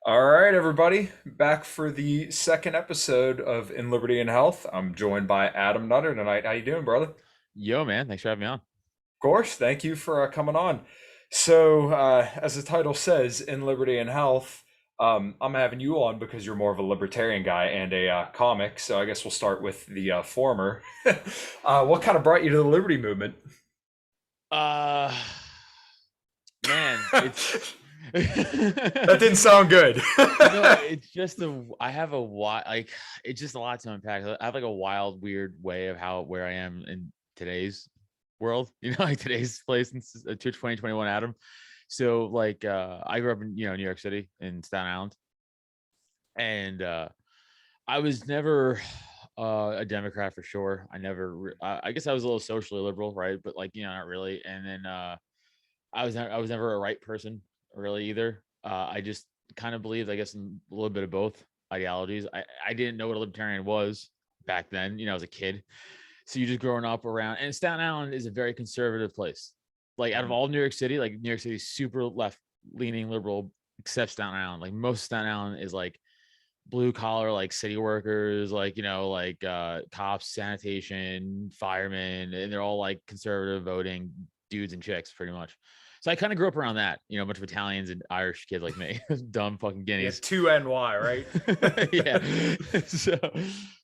All right, everybody, back for the second episode of In Liberty and Health. I'm joined by Adam Nutter tonight. How you doing, brother? Of Yo, man, thanks for having me on. course, thank you for coming on. So, as the title says, In Liberty and Health, I'm having you on because you're more of a libertarian guy and a comic. So I guess we'll start with the former. What kind of brought you to the liberty movement? Uh, man, it's That didn't sound good. it's just I have a wild it's just a lot to unpack. I have like a wild, weird way of where I am in today's world, like today's place in 2021 Adam. So I grew up in New York City in Staten Island, and I was never a Democrat for sure. I guess I was a little socially liberal, right? But not really. And then I was never a right person really either. I just kind of believed, I guess, in a little bit of both ideologies. I didn't know what a libertarian was back then, as a kid. So you just growing up around, and Staten Island is a very conservative place. Like out of all New York City, like New York City is super left leaning liberal, except Staten Island. Like most Staten Island is like blue collar, like city workers, cops, sanitation, firemen, and they're all like conservative voting dudes and chicks pretty much. So I kind of grew up around that, a bunch of Italians and Irish kids like me, dumb fucking Yeah, guineas. two NY, right? Yeah. so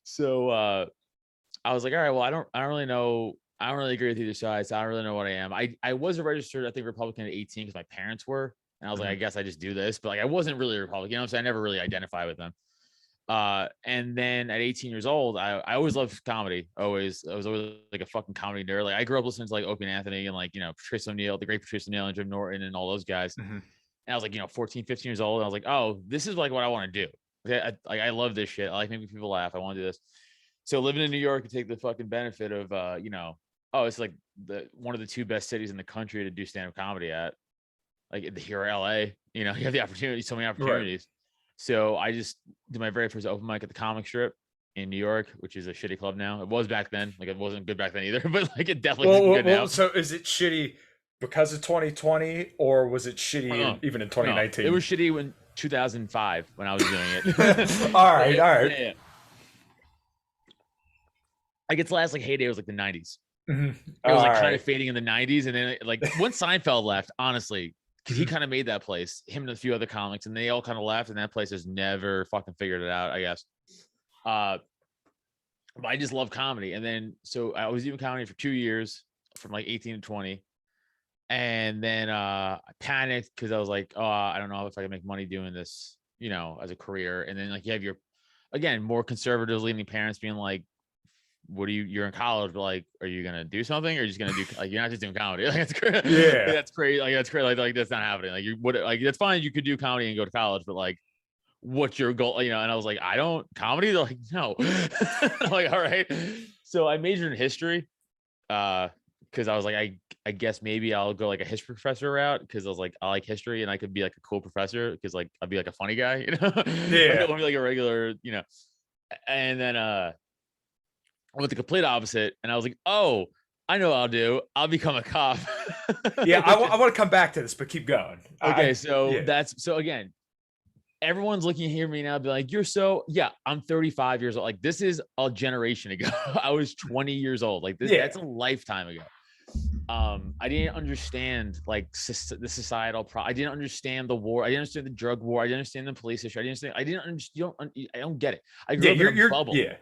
so I was like, all right, well, I don't really know. I don't really agree with either side. So I don't really know what I am. I was a registered, I think, Republican at 18 because my parents were. And I was like, I Mhm. guess I just do this. But like I wasn't really a Republican, so I never really identify with them. And then at 18 years old, I always loved comedy. I was always like a fucking comedy nerd. Like I grew up listening to like Opie and Anthony and Patrice O'Neill, the great Patrice O'Neill and Jim Norton and all those guys. Mhm. And I was like, 14, 15 years old. And I was like, oh, this is like what I want to do. Okay. I love this shit. I like making people laugh. I want to do this. So living in New York and take the fucking benefit of, oh, it's like one of the two best cities in the country to do stand-up comedy at. Like here in LA, you have the opportunity, so many Right. opportunities. So I just did my very first open mic at the Comic Strip in New York, which is a shitty club now. It was back then. Like it wasn't good back then either, but like it definitely Well, isn't well, good well, now. so is it shitty because of 2020, or was it shitty Uh-uh. even in No, it 2019? was shitty when 2005 when I was doing it. All like right, all right. yeah, like its last like heyday was like the 90s. Mhm. It was All like kind right. of fading in the 90s, and then like once Seinfeld left, honestly, because he Mhm. kind of made that place, him and a few other comics, and they all kind of left, and that place has never fucking figured it out, I guess. Uh, but I just love comedy. And then so I was doing comedy for 2 years from like 18 to 20. And then I panicked because I was like, oh, I don't know if I can make money doing this, as a career. And then like you have your again more conservative leaning parents being like, what are you're in college, but like, are you gonna do something or are you just gonna do like you're not just doing comedy? Like that's crazy. Yeah. That's crazy. Like that's crazy. Like that's not happening. Like you would like that's fine, you could do comedy and go to college, but like what's your goal? And I was like, I don't comedy. They're like, no. I'm like, all right. So I majored in history. Because I was like, I guess maybe I'll go like a history professor route because I was like, I like history and I could be like a cool professor because like I'd be like a funny guy, I don't Yeah. want to be like a regular, And then I went the complete opposite and I was like, oh, I know what I'll do. I'll become a cop. Yeah. I Which want. is I want to come back to this, but keep going. okay. So Yeah. that's so again, everyone's looking at hear me now, be like, you're so yeah, I'm 35 years old. Like this is a generation ago. I was 20 years old. Like this, Yeah. that's a lifetime ago. I didn't understand like the societal I didn't understand the war. I didn't understand the drug war. I didn't understand the police issue. I didn't understand. I don't get it. I Yeah. grew up in a You're. bubble, Yeah.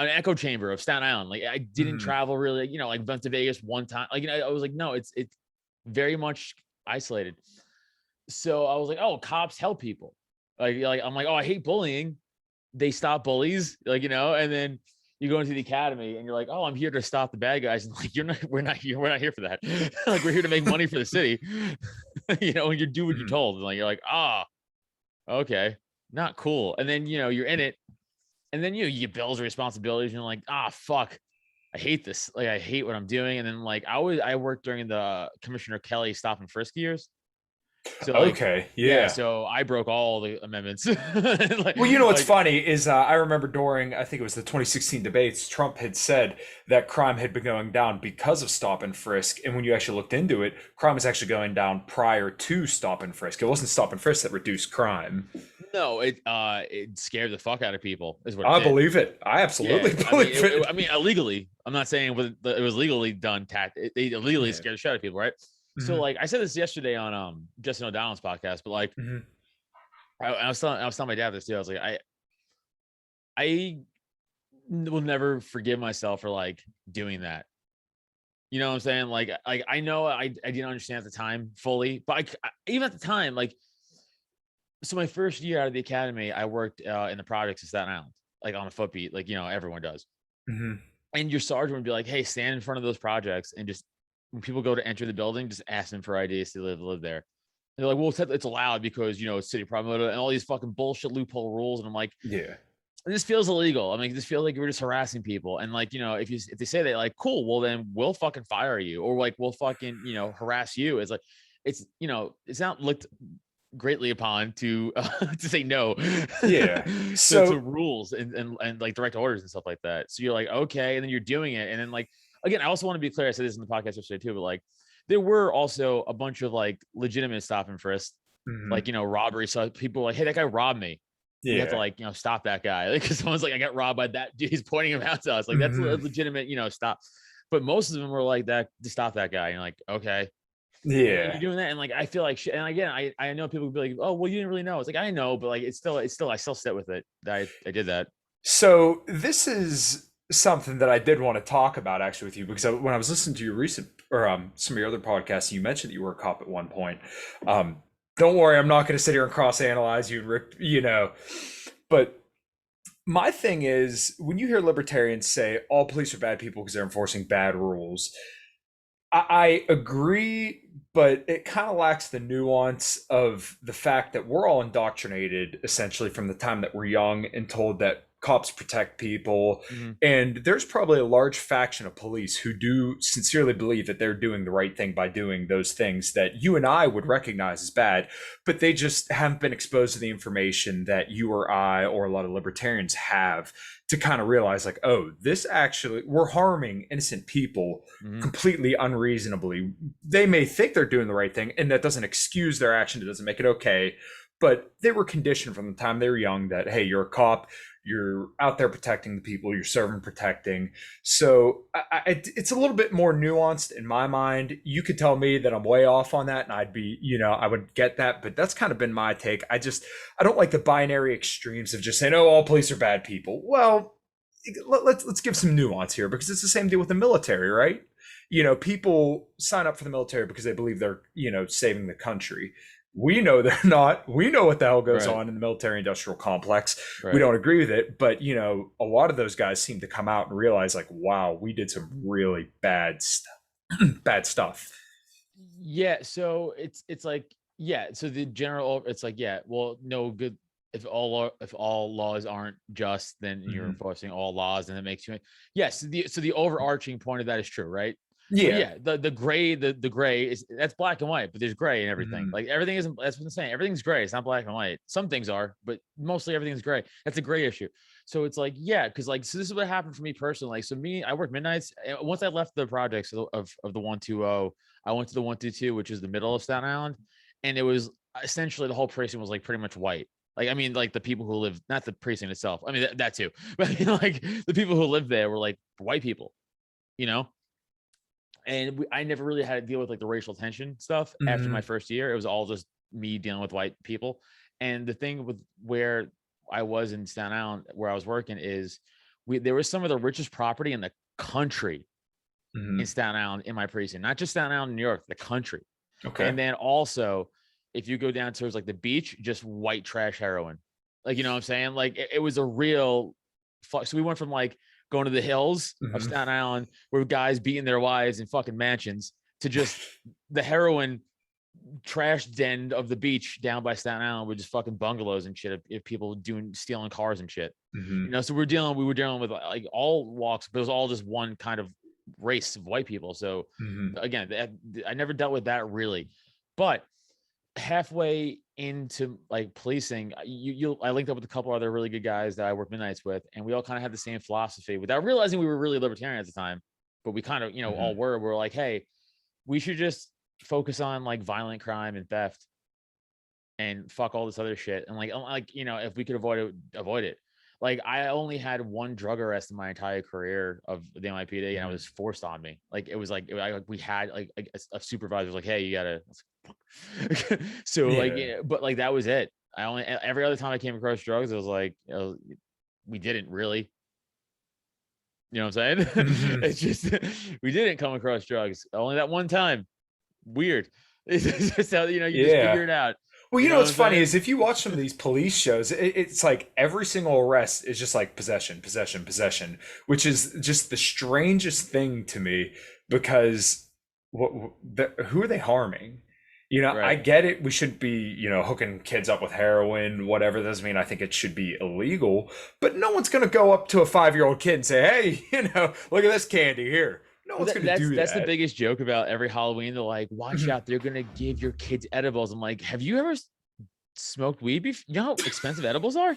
an echo chamber of Staten Island. Like I didn't Mhm. travel really. Like went to Vegas one time. Like I was like, no, it's very much isolated. So I was like, oh, cops help people. Like I'm like, oh, I hate bullying. They stop bullies, and then you go into the academy and you're like, oh, I'm here to stop the bad guys. And like, we're not here for that. Like, we're here to make money for the city, and you do what you're Mhm. told. And like, you're like, ah, oh, okay, not cool. And then, you're in it. And then, you get bills, responsibilities. And you're like, ah, fuck, I hate this. Like, I hate what I'm doing. And then like, I worked during the Commissioner Kelly stop and frisk years. So like, Okay, yeah, yeah. so I broke all the amendments. Well, you know what's Like, funny is I remember during, I think it was the 2016 debates, Trump had said that crime had been going down because of stop and frisk. And when you actually looked into it, crime was actually going down prior to stop and frisk. It wasn't stop and frisk that reduced crime. no, it scared the fuck out of people, is what it I did. believe it. I absolutely Yeah, I mean, believe it. I mean, illegally. I'm not saying it was legally done. They illegally Yeah. scared the shit out of people, right? So, Hmm. like, I said this yesterday on Justin O'Donnell's podcast, but like, Hmm. I was telling my dad this too. I was like, I will never forgive myself for like doing that. You know what I'm saying? Like I know I didn't understand at the time fully, but even at the time, like, so my first year out of the academy, I worked in the projects in Staten Island, like on a foot beat, like, everyone does. Hmm. And your sergeant would be like, "Hey, stand in front of those projects and just when people go to enter the building, just ask them for IDs to live there." And they're like, "Well, it's allowed because it's city promoter and all these fucking bullshit loophole rules." And I'm like, Yeah. this feels illegal. I mean, this feels like we're just harassing people. And like, if they say that, like, cool, well then we'll fucking fire you, or like we'll fucking harass you. It's like, it's not looked greatly upon to to say no Yeah. to So, rules and like direct orders and stuff like that. So you're like, okay, and then you're doing it, and then like, again, I also want to be clear. I said this in the podcast yesterday too, but like, there were also a bunch of like legitimate stop and frisk, mhm, like robbery. So people were like, hey, that guy robbed me. We have to yeah. like stop that guy, like, because someone's like, I got robbed by that dude. He's pointing him out to us, like that's a Hmm. legitimate stop. But most of them were like that to stop that guy. And you're like, okay, and you're Yeah. doing that, and like I feel like shit. And again, I know people would be like, oh well, you didn't really know. It's like, I know, but like it's still I still sit with it that I did that. So this is something that I did want to talk about actually with you because when I was listening to your recent or some of your other podcasts, you mentioned that you were a cop at one point. Um, don't worry, I'm not going to sit here and cross analyze you and rip, but my thing is when you hear libertarians say all police are bad people because they're enforcing bad rules, I agree, but it kind of lacks the nuance of the fact that we're all indoctrinated essentially from the time that we're young and told that cops protect people. Mhm. And there's probably a large faction of police who do sincerely believe that they're doing the right thing by doing those things that you and I would recognize as bad, but they just haven't been exposed to the information that you or I or a lot of libertarians have to kind of realize, like, oh, this actually, we're harming innocent people Mhm. completely unreasonably. They may think they're doing the right thing, and that doesn't excuse their action. It doesn't make it okay. But they were conditioned from the time they were young that, hey, you're a cop, you're out there protecting the people, you're serving protecting. So it's a little bit more nuanced in my mind. You could tell me that I'm way off on that, and I'd be, I would get that. But that's kind of been my take. I don't like the binary extremes of just saying, oh, all police are bad people. Well, let's give some nuance here because it's the same deal with the military, right? People sign up for the military because they believe they're, saving the country. We know they're not. We know what the hell goes Right. on in the military industrial complex. We Right. don't agree with it, but a lot of those guys seem to come out and realize, like, wow, we did some really bad stuff. Bad stuff. Yeah. So it's like, yeah. So the general, it's like, yeah. Well, no good. If all laws aren't just, then you're Hmm. enforcing all laws, and it makes you. Yes. So the overarching point of that is true, right? But Yeah. yeah, the gray is, that's black and white, but there's gray and everything. Hmm. Like everything isn't. That's what I'm saying. Everything's gray. It's not black and white. Some things are, but mostly everything's gray. That's a gray issue. So it's like, yeah, because like, so this is what happened for me personally. Like, so I worked midnights. Once I left the projects of the 120, I went to the 122, which is the middle of Staten Island, and it was essentially the whole precinct was like pretty much white. Like, I mean, like the people who live, not the precinct itself. I mean, that too, but I mean, like the people who lived there were like white people, you know. And I never really had to deal with like the racial tension stuff after my Hmm. first year. It was all just me dealing with white people. And the thing with where I was in Staten Island, where I was working, is there was some of the richest property in the country in Hmm. Staten Island in my precinct, not just Staten Island, New York, the country. Okay. And then also, if you go down towards like the beach, just white trash heroin. Like, you know what I'm saying? Like it was a real fuck. So we went from like going to the hills of Hmm. Staten Island where guys beating their wives in fucking mansions to just the heroin trash den of the beach down by Staten Island with just fucking bungalows and shit of people stealing cars and shit. Hmm. So we were dealing with like all walks, but it was all just one kind of race of white people. So Hmm. again, I never dealt with that really. But halfway into like policing, I linked up with a couple other really good guys that I work midnights with, and we all kind of had the same philosophy without realizing we were really libertarian at the time. But we kind of, all Hmm. were. We're like, hey, we should just focus on like violent crime and theft and fuck all this other shit. And like, if we could avoid it, avoid it. Like I only had one drug arrest in my entire career of the NYPD, and it Hmm. was forced on me. Like it was we had like a supervisor was like, "Hey, you gotta." So like, Yeah. yeah, but like that was it. I only every other time I came across drugs, it was like we didn't really. You know what I'm saying? Hmm. It's just we didn't come across drugs only that one time. Weird. It's just how you just Yeah. figure it out. Well, You know what what's I'm funny saying? is if you watch some of these police shows, it's like every single arrest is just like possession, possession, possession, which is just the strangest thing to me because who are they harming? I Right. get it. We shouldn't be, hooking kids up with heroin, whatever. That doesn't mean I think it should be illegal, but no one's going to go up to a 5-year-old kid and say, hey, look at this candy here. No Well, one's going to do that's the that. biggest joke about every Halloween. They're like, watch out, they're gonna give your kids edibles. I'm like, have you ever smoked weed before? You know how expensive edibles are?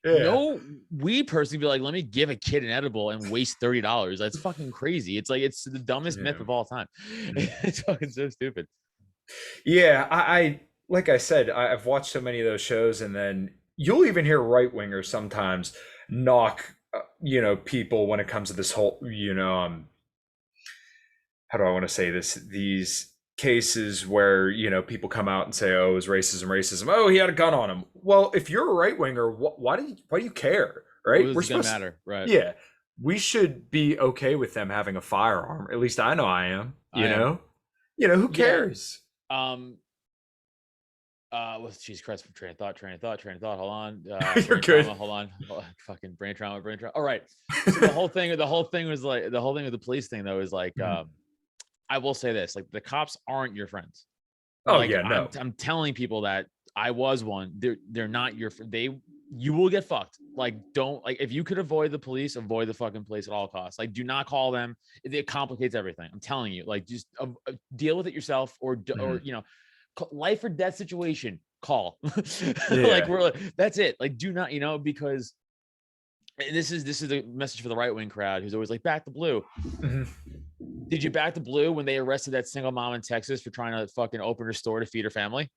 Yeah. No weed person be like, let me give a kid an edible and waste $30. That's fucking crazy. It's like it's the dumbest myth Yeah. of all time. Mhm. It's fucking so stupid. Yeah, I like I said, I've watched so many of those shows, and then you'll even hear right wingers sometimes knock, people when it comes to this whole, how do I want to say this? These cases where people come out and say, "Oh, it was racism, racism." Oh, he had a gun on him. Well, if you're a right winger, why do you care? What Right? is We're it gonna supposed, matter? Right. yeah, we should be okay with them having a firearm. At least I know I am. I am. Who Yeah. cares? Um, what's Jesus Christ, train of thought. Hold on. You're Brain good. trauma, hold on. Fucking brain trauma, brain trauma. All right. So the whole thing was like the whole thing with the police thing though is like Mhm. I will say this: like the cops aren't your friends. Oh Like yeah, no. I'm telling people that I was one. They're not your you will get fucked. Like don't like if you could avoid the police, avoid the fucking police at all costs. Like do not call them. It complicates everything. I'm telling you. Like just deal with it yourself or Mhm. life or death situation. Call. Like Yeah. we're like that's it. Like do not because and this is a message for the right wing crowd who's always like back the blue. Mhm. Did you back the blue when they arrested that single mom in Texas for trying to fucking open her store to feed her family?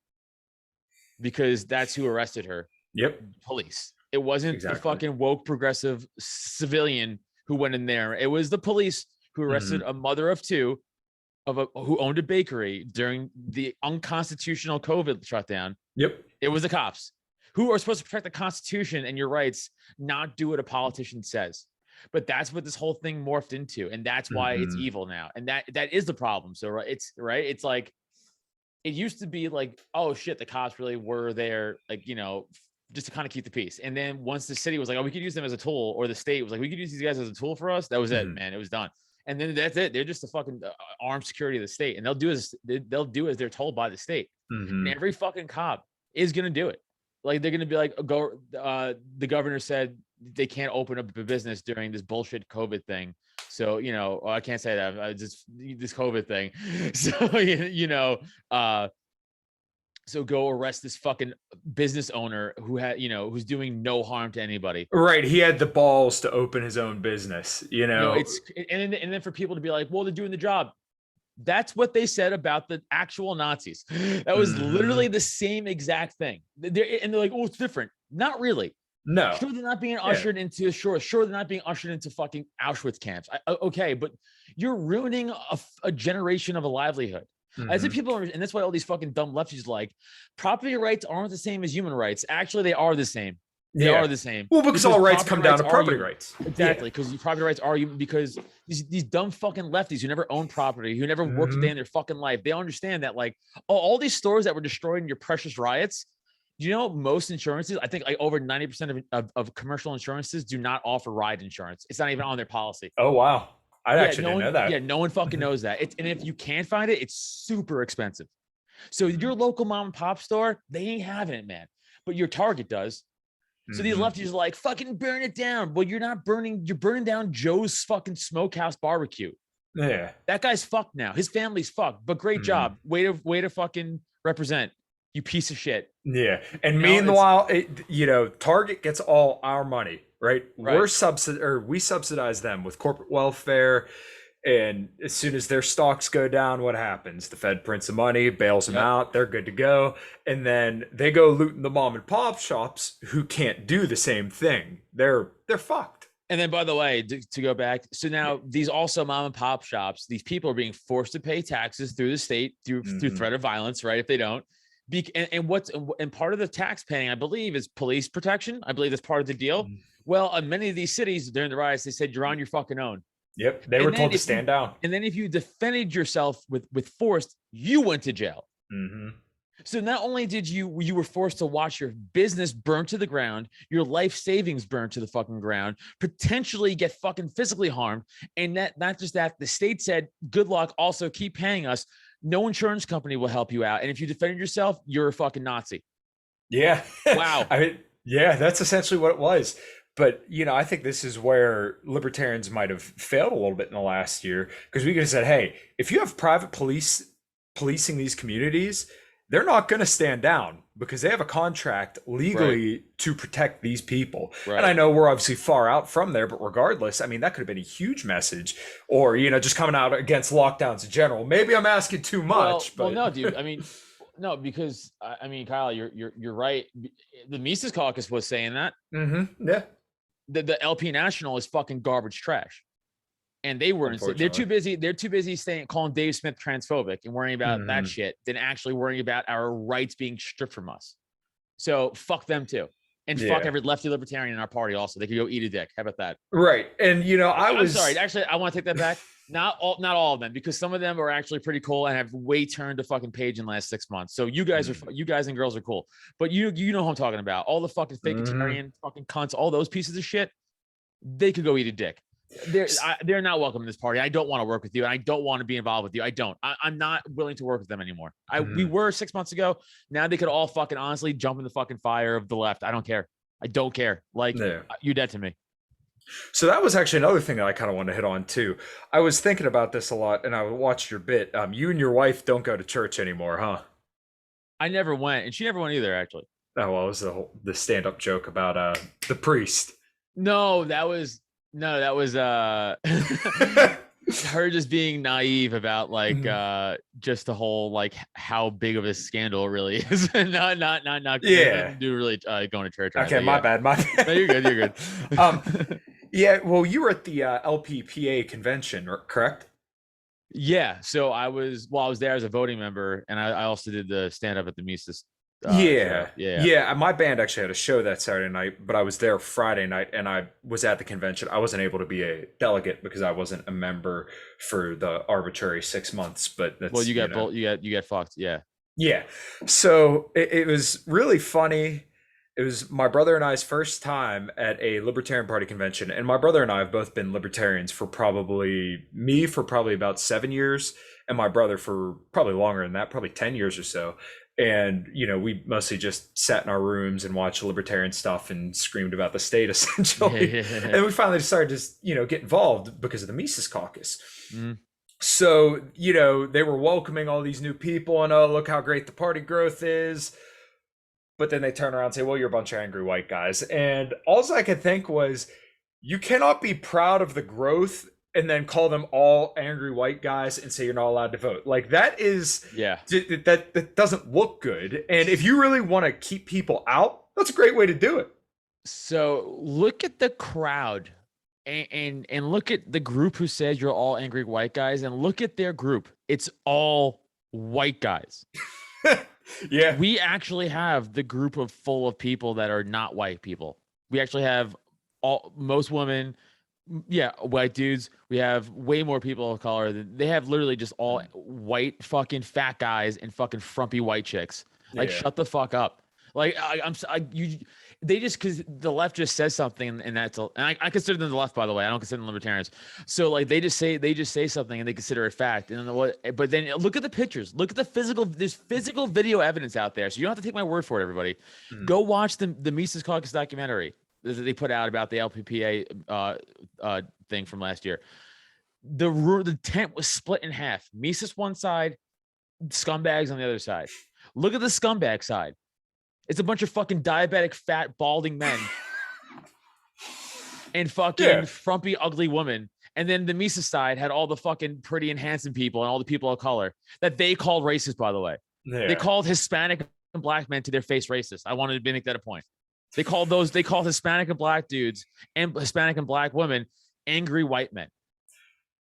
Because that's who arrested her. Yep. Police. It wasn't the Exactly. fucking woke progressive civilian who went in there. It was the police who arrested Mhm. a mother of two who owned a bakery during the unconstitutional COVID shutdown. Yep. It was the cops who are supposed to protect the Constitution and your rights, not do what a politician says. But that's what this whole thing morphed into, and that's why it's Mhm. evil now. And that is the problem. So it's right. It's like it used to be like, oh shit, the cops really were there, like just to kind of keep the peace. And then once the city was like, oh, we could use them as a tool, or the state was like, we could use these guys as a tool for us. That was it, Mhm. man. It was done. And then that's it. They're just the fucking armed security of the state, and they'll do as they're told by the state. And Mhm. every fucking cop is gonna do it. Like they're gonna be like, go. The governor said they can't open up a business during this bullshit COVID thing. So I can't say that. I just this COVID thing. So uh, so go arrest this fucking business owner who who's doing no harm to anybody. Right. He had the balls to open his own business. It's and then for people to be like, well, they're doing the job. That's what they said about the actual Nazis. That was Mhm. literally the same exact thing. And they're like, oh, it's different. Not really. No. Sure, they're not being Yeah. ushered into sure they're not being ushered into fucking Auschwitz camps. Okay, but you're ruining a generation of a livelihood. As if Mhm. people are, and that's why all these fucking dumb lefties like property rights aren't the same as human rights. Actually, they are the same. They are Yeah. the same Well, because because all rights property come down rights to are property human. rights. Yeah. Exactly, because property rights are human. Because these dumb fucking lefties who never own property, who never worked a day Mhm. in their fucking life, they understand that like all these stores that were destroyed in your precious riots. Most insurances, I think like over 90% of commercial insurances do not offer ride insurance. It's not even on their policy. Oh wow. I Yeah, actually no didn't know one, yeah, that. no one fucking Mhm. knows that. And if you can't find it, it's super expensive. So your local mom and pop store, they ain't having it, man. But your Target does. So these Mhm. lefties are like, fucking burn it down. Well, you're burning down Joe's fucking smokehouse barbecue. Yeah. That guy's fucked now. His family's fucked. But great Mhm. job. Way to fucking represent. You piece of shit. Yeah. And You know, meanwhile, Target gets all our money, right? right. We subsidize them with corporate welfare. And as soon as their stocks go down, what happens? The Fed prints the money, bails them Yep. out, they're good to go. And then they go looting the mom and pop shops who can't do the same thing. They're fucked. And then, by the way, to go back, so now these also mom and pop shops, these people are being forced to pay taxes through the state through Mm-hmm. threat of violence, right? If they don't, and part of the tax paying, I believe, is police protection. I believe that's part of the deal. Well, in many of these cities during the riots, they said you're on your fucking own. Yep. They were And then told to if you stand down. and then if you defended yourself with force, you went to jail. Mm-hmm. So not only did you were forced to watch your business burn to the ground, your life savings burn to the fucking ground, potentially get fucking physically harmed, and that not just that, the state said, "Good luck. Also, keep paying us. No insurance company will help you out, and if you defended yourself, you're a fucking Nazi." Yeah. Wow. I mean, yeah, that's essentially what it was. But, I think this is where libertarians might have failed a little bit in the last year because we could have said, hey, if you have private police policing these communities, they're not going to stand down because they have a contract legally to protect these people. Right. And I know we're obviously far out from there, but regardless, I mean, that could have been a huge message or, just coming out against lockdowns in general. Maybe I'm asking too much, well, but no, dude. I mean, no, because I mean, Kyle, you're right. The Mises Caucus was saying that. Yeah. The LP National is fucking garbage trash. And they weren't. They're too busy. They're too busy calling Dave Smith transphobic and worrying about that shit than actually worrying about our rights being stripped from us. So fuck them too, and fuck every lefty libertarian in our party. Also, they could go eat a dick. How about that? Right. And I'm sorry. Actually, I want to take that back. Not all of them, because some of them are actually pretty cool and have way turned the fucking page in the last 6 months. So you guys and girls are cool, but you know who I'm talking about. All the fucking faketarian fucking cunts, all those pieces of shit, they could go eat a dick. They're not welcome in this party. I don't want to work with you, and I don't want to be involved with you. I don't. I'm not willing to work with them anymore. We were 6 months ago. Now they could all fucking honestly jump in the fucking fire of the left. I don't care. I don't care. Like, you're dead to me. So that was actually another thing that I kind of wanted to hit on too. I was thinking about this a lot, and I watched your bit. You and your wife don't go to church anymore, huh? I never went, and she never went either, actually. Oh well, it was the stand-up joke about the priest. No, that was her just being naive about like just the whole like how big of a scandal it really is. not do really going to church. Okay, my bad. No, you're good. You're good. Yeah, well, you were at the LPPA convention, correct? Yeah, so I was there as a voting member, and I also did the stand up at the Mises. Yeah. My band actually had a show that Saturday night, but I was there Friday night, and I was at the convention. I wasn't able to be a delegate because I wasn't a member for the arbitrary 6 months. But that's, well, you get fucked. Yeah. So it was really funny. It was my brother and I's first time at a Libertarian Party convention, and my brother and I have both been libertarians for probably about 7 years, and my brother for probably longer than that, probably 10 years or so. And we mostly just sat in our rooms and watched libertarian stuff and screamed about the state, essentially. And we finally decided to just get involved because of the Mises Caucus. So they were welcoming all these new people, and oh, look how great the party growth is. But then they turn around and say, well, you're a bunch of angry white guys. And all I could think was, you cannot be proud of the growth and then call them all angry white guys and say you're not allowed to vote. Like, that is, that doesn't look good. And if you really want to keep people out, that's a great way to do it. So look at the crowd and look at the group who says you're all angry white guys, and look at their group. It's all white guys. Yeah. We actually have the group full of people that are not white people. We actually have most women, white dudes. We have way more people of color. They have literally just all white fucking fat guys and fucking frumpy white chicks. Like, shut the fuck up. Like, they just, because the left just says something, and I consider them the left, by the way. I don't consider them libertarians. So like they just say something and they consider it fact. And then but then look at the pictures, look at there's physical video evidence out there. So you don't have to take my word for it, everybody. Go watch the Mises Caucus documentary that they put out about the LPPA thing from last year. The tent was split in half. Mises one side, scumbags on the other side. Look at the scumbag side. It's a bunch of fucking diabetic, fat, balding men and Yeah. fucking frumpy, ugly women. And then the Mises side had all the fucking pretty and handsome people and all the people of color that they called racist, by the way. They Yeah. called Hispanic and black men to their face racist. I wanted to make that a point. They called Hispanic and black dudes and Hispanic and black women angry white men.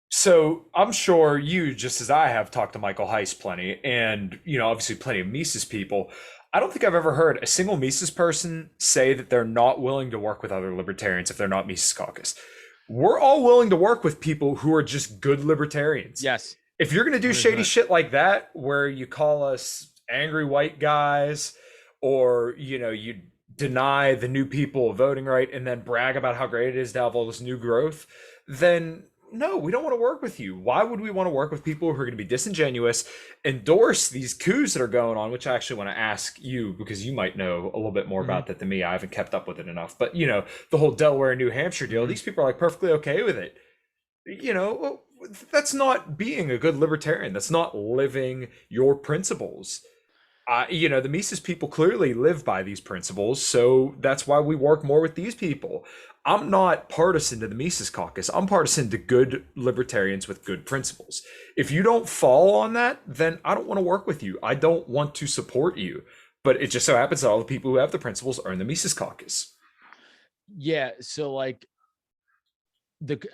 So I'm sure you, just as I have, talked to Michael Heiss plenty, and obviously plenty of Mises people. I don't think I've ever heard a single Mises person say that they're not willing to work with other libertarians if they're not Mises Caucus. We're all willing to work with people who are just good libertarians. Yes. If you're gonna do shady shit like that, where you call us angry white guys, or you deny the new people voting right, and then brag about how great it is to have all this new growth, then no, we don't want to work with you. Why would we want to work with people who are going to be disingenuous, endorse these coups that are going on, which I actually want to ask you because you might know a little bit more about that than me. I haven't kept up with it enough. But, the whole Delaware, New Hampshire deal, these people are like perfectly okay with it. That's not being a good libertarian. That's not living your principles. The Mises people clearly live by these principles, so that's why we work more with these people. I'm not partisan to the Mises Caucus. I'm partisan to good libertarians with good principles. If you don't fall on that, then I don't want to work with you. I don't want to support you. But it just so happens that all the people who have the principles are in the Mises Caucus. Yeah. So like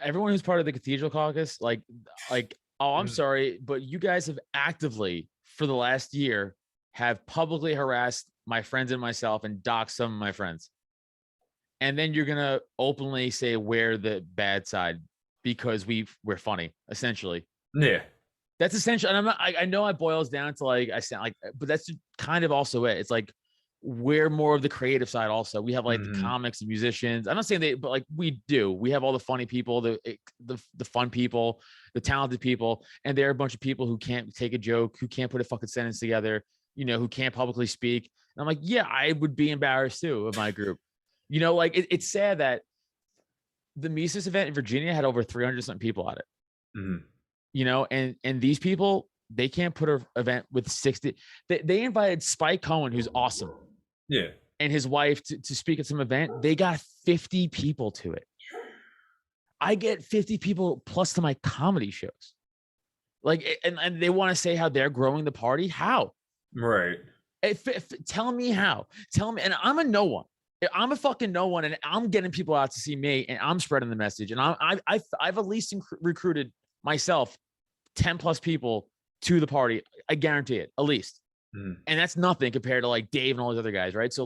everyone who's part of the Cathedral Caucus, oh, I'm sorry, but you guys have actively for the last year have publicly harassed my friends and myself and doxed some of my friends. And then you're going to openly say we're the bad side because we're funny, essentially. Yeah. That's essential. And I know it boils down to I sound like, but that's kind of also it. It's like, we're more of the creative side also. We have the comics and musicians. I'm not saying but we do. We have all the funny people, the fun people, the talented people. And there are a bunch of people who can't take a joke, who can't put a fucking sentence together, who can't publicly speak. And I'm like, yeah, I would be embarrassed too of my group. It's sad that the Mises event in Virginia had over 300 something people at it. And these people, they can't put an event with 60. They invited Spike Cohen, who's awesome. Yeah. And his wife to speak at some event. They got 50 people to it. I get 50 people plus to my comedy shows. And they want to say how they're growing the party. How? Right. Tell me how. Tell me. And I'm a no one. I'm a fucking no one, and I'm getting people out to see me, and I'm spreading the message. And I've at least recruited myself 10 plus people to the party. I guarantee it, at least. And that's nothing compared to Dave and all those other guys, right? So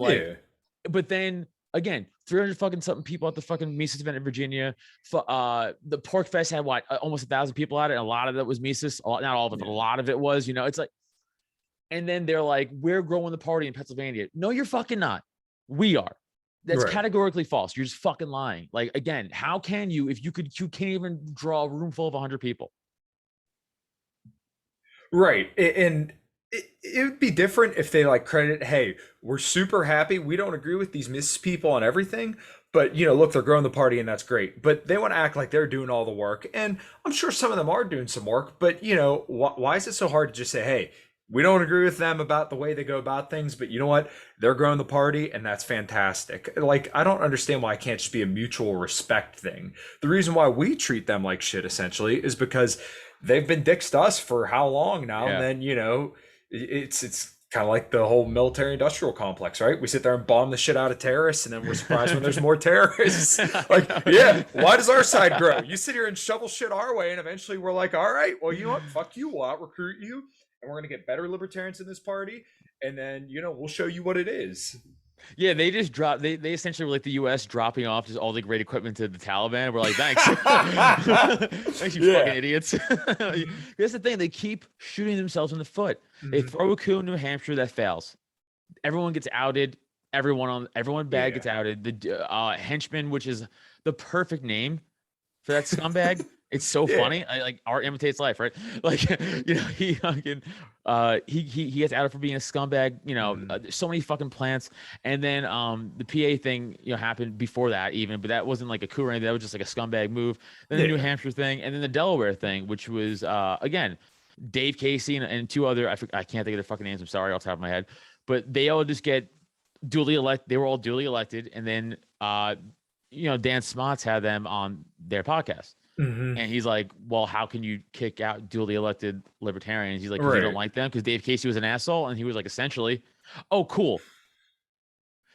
but then again, 300 fucking something people at the fucking Mises event in Virginia. The Pork Fest had almost 1,000 people at it, and a lot of that was Mises. Not all of it, but a lot of it was. It's like, and then they're like, we're growing the party in Pennsylvania. No, you're fucking not. We are. That's categorically false. You're just fucking lying. Again, how can you, if you can't even draw a room full of 100 people? Right. And it would be different if they credit, hey, we're super happy. We don't agree with these Mises people on everything, but look, they're growing the party and that's great. But they want to act like they're doing all the work. And I'm sure some of them are doing some work, but why is it so hard to just say, hey, we don't agree with them about the way they go about things, but you know what? They're growing the party, and that's fantastic. I don't understand why it can't just be a mutual respect thing. The reason why we treat them like shit, essentially, is because they've been dicks to us for how long now? Yeah. And then, it's kind of like the whole military-industrial complex, right? We sit there and bomb the shit out of terrorists, and then we're surprised when there's more terrorists. Yeah, why does our side grow? You sit here and shovel shit our way, and eventually we're like, all right, well, you know what? Fuck you. We'll out-recruit you. And we're going to get better libertarians in this party. And then, we'll show you what it is. Yeah, they just dropped, they essentially were like the US dropping off just all the great equipment to the Taliban. We're like, thanks. Thanks, you fucking idiots. Here's the thing. They keep shooting themselves in the foot. They throw a coup in New Hampshire that fails. Everyone gets outed. Everyone bad gets outed. The henchman, which is the perfect name for that scumbag. It's so funny. Art imitates life, right? He fucking he gets outed for being a scumbag. So many fucking plants. And then the PA thing happened before that even, but that wasn't like a coup or anything. That was just like a scumbag move. Then the New Hampshire thing, and then the Delaware thing, which was again, Dave Casey and two other, I can't think of their fucking names. I'm sorry, off the top of my head, but they all just get duly elected. They were all duly elected, and then Dan Smots had them on their podcast. Hmm. And he's like, well, how can you kick out duly elected libertarians? He's like, because you don't Right. like them, because Dave Casey was an asshole. And he was like, essentially, oh, cool.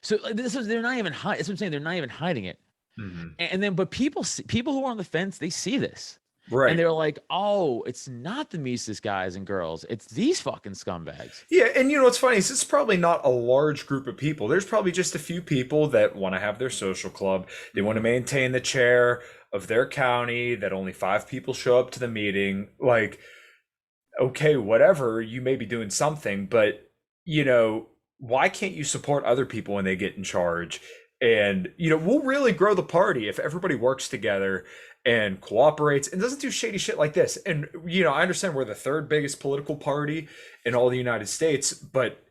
So they're not even hiding. That's what I'm saying. They're not even hiding it. Hmm. And then, but people who are on the fence, they see this. And Right. they're like, oh, it's not the Mises guys and girls. It's these fucking scumbags. Yeah, and you know what's funny is it's probably not a large group of people. There's probably just a few people that want to have their social club. They want to maintain the chair of their county, that only 5 people show up to the meeting. Like, okay, whatever, you may be doing something, but why can't you support other people when they get in charge? And we'll really grow the party if everybody works together and cooperates and doesn't do shady shit like this. And I understand we're the third biggest political party in all the United States, but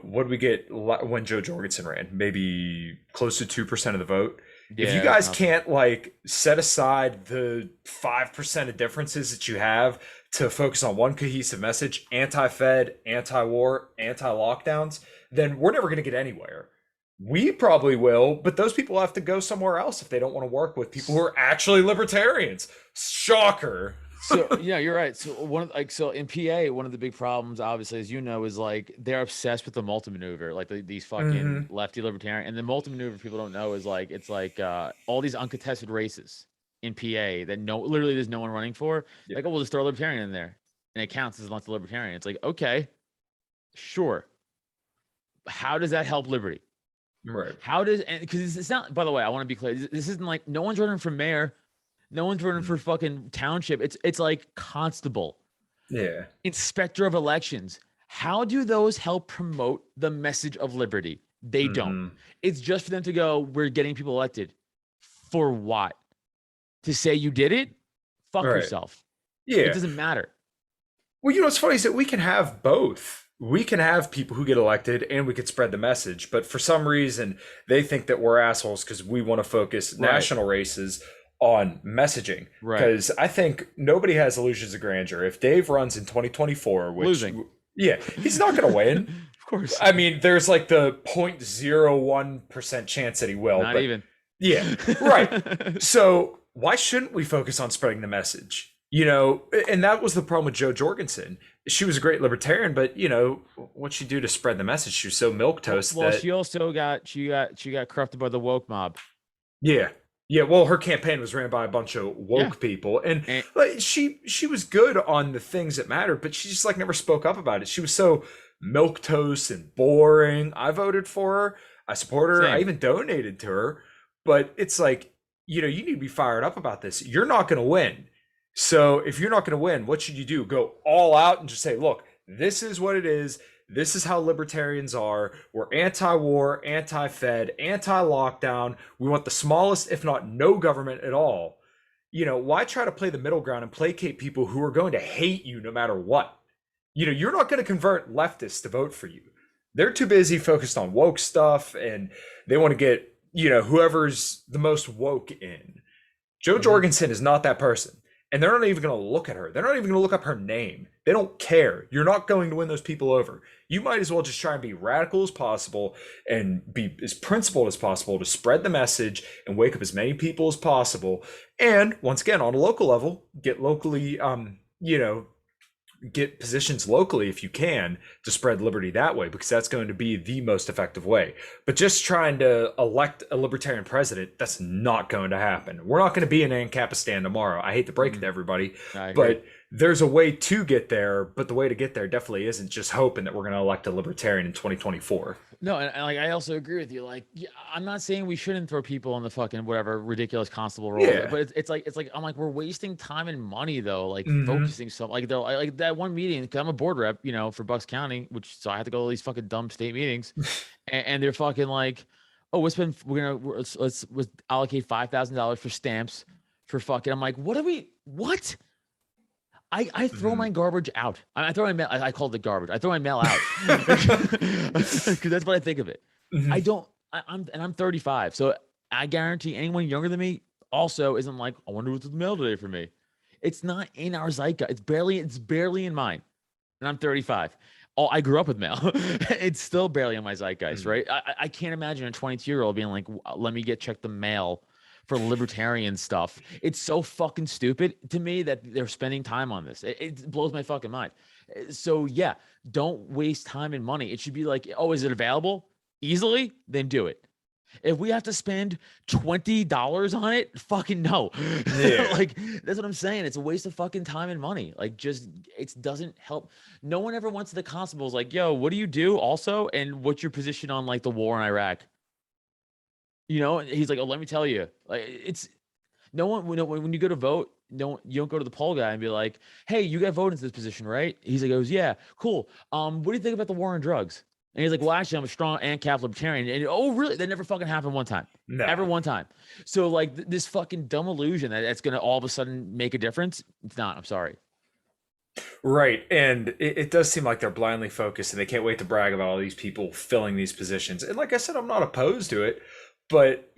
what did we get when Joe Jorgensen ran? Maybe close to 2% of the vote. If you Yeah, guys nothing. can't like set aside the 5% of differences that you have to focus on one cohesive message, anti-Fed, anti-war, anti-lockdowns, then we're never going to get anywhere. We probably will, but those people have to go somewhere else if they don't want to work with people who are actually libertarians. Shocker. So yeah, you're right. So so in PA, one of the big problems, obviously, as you know, is like they're obsessed with the multi-maneuver, like these fucking Hmm. lefty libertarian. And the multi-maneuver people don't know is like it's like all these uncontested races in PA that literally there's no one running for. Yeah. Like, oh, we'll just throw a libertarian in there, and it counts as a libertarian. It's like, okay, sure. How does that help liberty? Right. How does, and because it's not, by the way, I want to be clear. This isn't like no one's running for mayor, no one's running for fucking township. It's like constable, Yeah. inspector of elections. How do those help promote the message of liberty? They don't. Hmm. It's just for them to go, we're getting people elected. For what? To say you did it? All Fuck right. yourself. It Yeah. doesn't matter. Well, what's funny is that we can have both. We can have people who get elected and we could spread the message, but for some reason they think that we're assholes because we want to focus Right. national races on messaging. Right. Because I think nobody has illusions of grandeur. If Dave runs in 2024, which Losing. yeah, he's not going to win. Of course. I mean, there's like the 0.01% chance that he will, Not but even. yeah, right. So why shouldn't we focus on spreading the message? And that was the problem with Joe Jorgensen. She was a great libertarian, but what she do to spread the message? She was so milk toast Well, that she also got corrupted by the woke mob. yeah, yeah. Well, her campaign was ran by a bunch of Yeah. woke people, and And, like she was good on the things that mattered, but she just like never spoke up about it. She was so milk toast and boring. I voted for her. I support her. I same. even donated to her. But it's like, you need to be fired up about this. You're not going to win. So if you're not going to win, what should you do? Go all out and just say, look, this is what it is. This is how libertarians are. We're anti-war, anti-Fed, anti-lockdown. We want the smallest, if not no government at all. Why try to play the middle ground and placate people who are going to hate you no matter what? You're not going to convert leftists to vote for you. They're too busy focused on woke stuff and they want to get, whoever's the most woke in. Joe Mhm. Jorgensen is not that person. And they're not even going to look at her. They're not even going to look up her name. They don't care. You're not going to win those people over. You might as well just try and be radical as possible and be as principled as possible to spread the message and wake up as many people as possible. And once again, on a local level, get locally, get positions locally if you can to spread liberty that way, because that's going to be the most effective way. But just trying to elect a libertarian president, that's not going to happen. We're not going to be in Ancapistan tomorrow. I hate to break it to everybody, I agree. but there's a way to get there. But the way to get there definitely isn't just hoping that we're going to elect a libertarian in 2024. No, and like I also agree with you. Like, yeah, I'm not saying we shouldn't throw people in the fucking whatever ridiculous constable role, Yeah. but it's like I'm like we're wasting time and money though, like Hmm. focusing so like they'll like that one meeting. Cause I'm a board rep, for Bucks County, which so I have to go to all these fucking dumb state meetings, and they're fucking like, oh, let's allocate $5,000 for stamps for fucking. I'm like, what? I throw Hmm. my garbage out. I throw my mail. I call it garbage. I throw my mail out because that's what I think of it. I Hmm. don't. I'm 35, so I guarantee anyone younger than me also isn't like, I wonder what's in the mail today for me. It's not in our zeitgeist. It's barely in mine. And I'm 35. Oh, I grew up with mail. It's still barely in my zeitgeist, Mm. right? I can't imagine a 22-year-old being like, let me get check the mail for libertarian stuff. It's so fucking stupid to me that they're spending time on this. It blows my fucking mind. So yeah, don't waste time and money. It should be like, oh, is it available easily? Then do it. If we have to spend $20 on it, fucking no. Yeah. Like that's what I'm saying. It's a waste of fucking time and money. Like just it doesn't help. No one ever went to the constables like, yo, what do you do also? And what's your position on like the war in Iraq? He's like, oh, let me tell you. Like it's no one when you go to vote, no, you don't go to the poll guy and be like, hey, you got voted into this position, right? He's like, goes, yeah, cool. What do you think about the war on drugs? And he's like, well, actually, I'm a strong ANCAP libertarian. And oh, really? That never fucking happened one time. Ever No. one time. So like this fucking dumb illusion that that's gonna all of a sudden make a difference. It's not. I'm sorry. Right. And it does seem like they're blindly focused and they can't wait to brag about all these people filling these positions. And like I said, I'm not opposed to it, but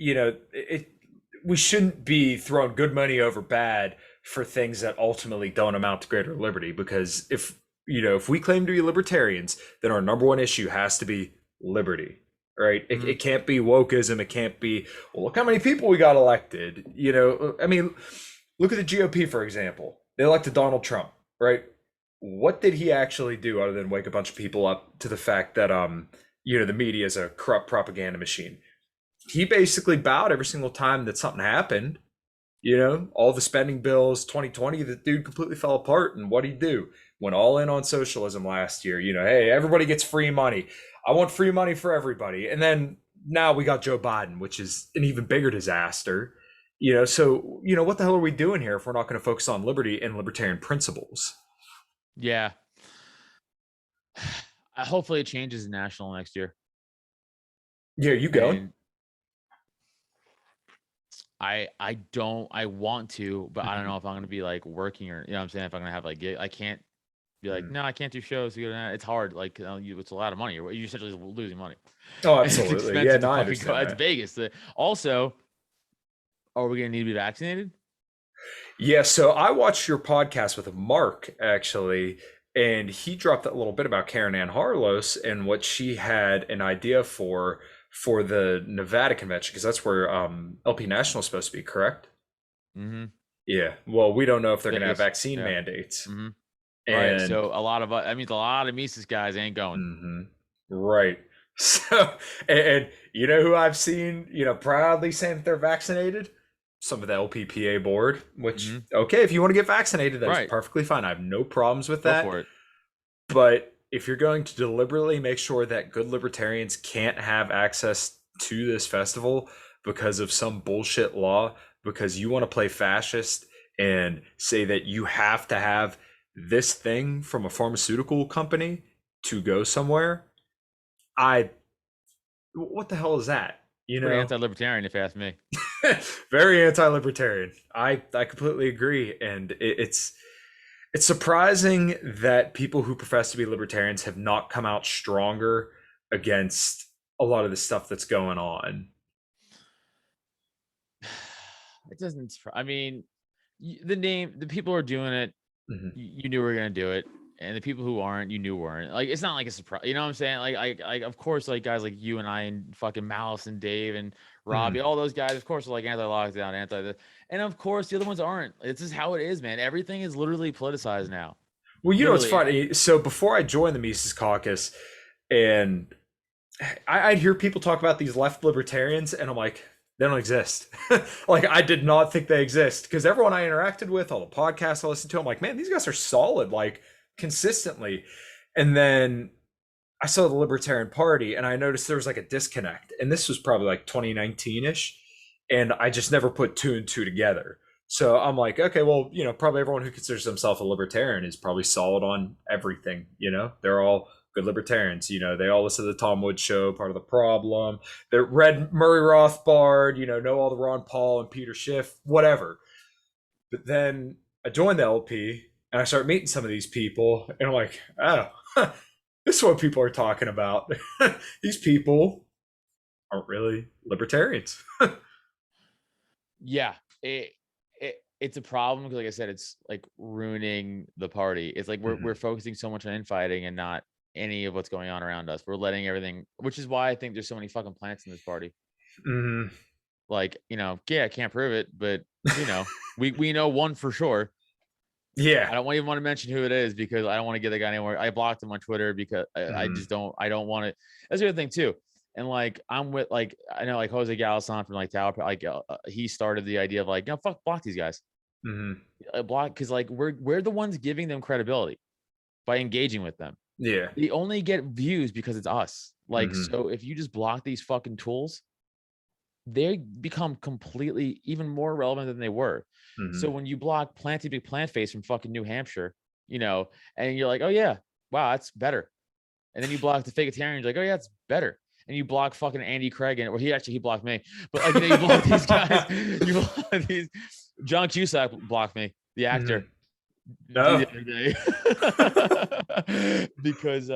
we shouldn't be throwing good money over bad for things that ultimately don't amount to greater liberty. Because if we claim to be libertarians, then our number one issue has to be liberty. Right? Mm-hmm. It can't be wokeism. It can't be, well, look how many people we got elected. I mean, look at the GOP, for example. They elected Donald Trump, right? What did he actually do other than wake a bunch of people up to the fact that the media is a corrupt propaganda machine? He basically bowed every single time that something happened. All the spending bills, 2020, the dude completely fell apart. And what'd he do? Went all in on socialism last year. Hey, everybody gets free money. I want free money for everybody. And then now we got Joe Biden, which is an even bigger disaster. So what the hell are we doing here if we're not going to focus on liberty and libertarian principles? Yeah. Hopefully it changes national next year. Yeah, you going? And I want to, but I don't Mhm. know if I'm gonna be like working or what I'm saying, if I'm gonna have like I can't be like, Mhm. no, I can't do shows. It's hard. Like it's a lot of money. You're essentially losing money, Oh, and it's absolutely. Yeah, expensive to no, I fucking go understand out to that. Vegas. Also, are we gonna need to be vaccinated? Yeah, so I watched your podcast with Mark actually, and he dropped that little bit about Karen Ann Harlos and what she had an idea for the Nevada convention because that's where LP National is supposed to be, correct? Mm-hmm. Yeah. Well, we don't know if they're going to have Vegas. vaccine Yeah. mandates, Mm-hmm. Right. and So a lot of I mean, a lot of Mises guys ain't going. mhm, right. So, and you know who I've seen, proudly saying that they're vaccinated? Some of the LPPA board, which, Mm-hmm. okay, if you want to get vaccinated, that is Right. perfectly fine. I have no problems with Go that. for it. But if you're going to deliberately make sure that good libertarians can't have access to this festival because of some bullshit law, because you want to play fascist and say that you have to have this thing from a pharmaceutical company to go somewhere, I what the hell is that? Pretty anti-libertarian, if you ask me. Very anti-libertarian. I completely agree, and it's surprising that people who profess to be libertarians have not come out stronger against a lot of the stuff that's going on. It doesn't. I mean, the people who are doing it, Mhm. you knew we were gonna do it, and the people who aren't, you knew weren't. Like, it's not like a surprise. You know what I'm saying? Like, of course, like guys like you and I and fucking Malice and Dave and Robbie, Mhm. all those guys, of course, are like anti-lockdown, anti this, and of course, the other ones aren't. It's just how it is, man. Everything is literally politicized now. Well, it's Literally. funny. So before I joined the Mises Caucus, and I'd hear people talk about these left libertarians, and I'm like, they don't exist. Like, I did not think they exist because everyone I interacted with, all the podcasts I listened to, I'm like, man, these guys are solid, like consistently. And then I saw the Libertarian Party, and I noticed there was like a disconnect. And this was probably like 2019 ish, and I just never put two and two together. So I'm like, okay, well, probably everyone who considers themselves a libertarian is probably solid on everything. They're all good libertarians. They all listen to the Tom Woods show, part of the problem. They're read Murray Rothbard, know all the Ron Paul and Peter Schiff, whatever. But then I joined the LP and I start meeting some of these people, and I'm like, oh, this is what people are talking about. These people aren't really libertarians. Yeah. It. it's a problem because, like I said, it's like ruining the party. It's like we're Hmm. focusing so much on infighting and not any of what's going on around us. We're letting everything, which is why I think there's so many fucking plants in this party. Hmm. Like, yeah, I can't prove it, but we know one for sure. Yeah. I don't even want to mention who it is because I don't want to get the guy anywhere. I blocked him on Twitter because I Hmm. just don't want it. That's the other thing too. And like I'm with like I know like Jose Galison from like Tower, like he started the idea of like, fuck, block these guys. Hmm. Block because like we're the ones giving them credibility by engaging with them. Yeah. They only get views because it's us. Like, Hmm. so if you just block these fucking tools, they become completely even more relevant than they were. So Hmm. when you block Planty Big Plant Face from fucking New Hampshire, and you're like, oh yeah, wow, that's better. And then you block the Fagetarians, like, oh yeah, it's better. And you block fucking Andy Craig, or he blocked me, but like you block these guys, you block these. John Cusack blocked me, the Hmm. actor, the No. other day, because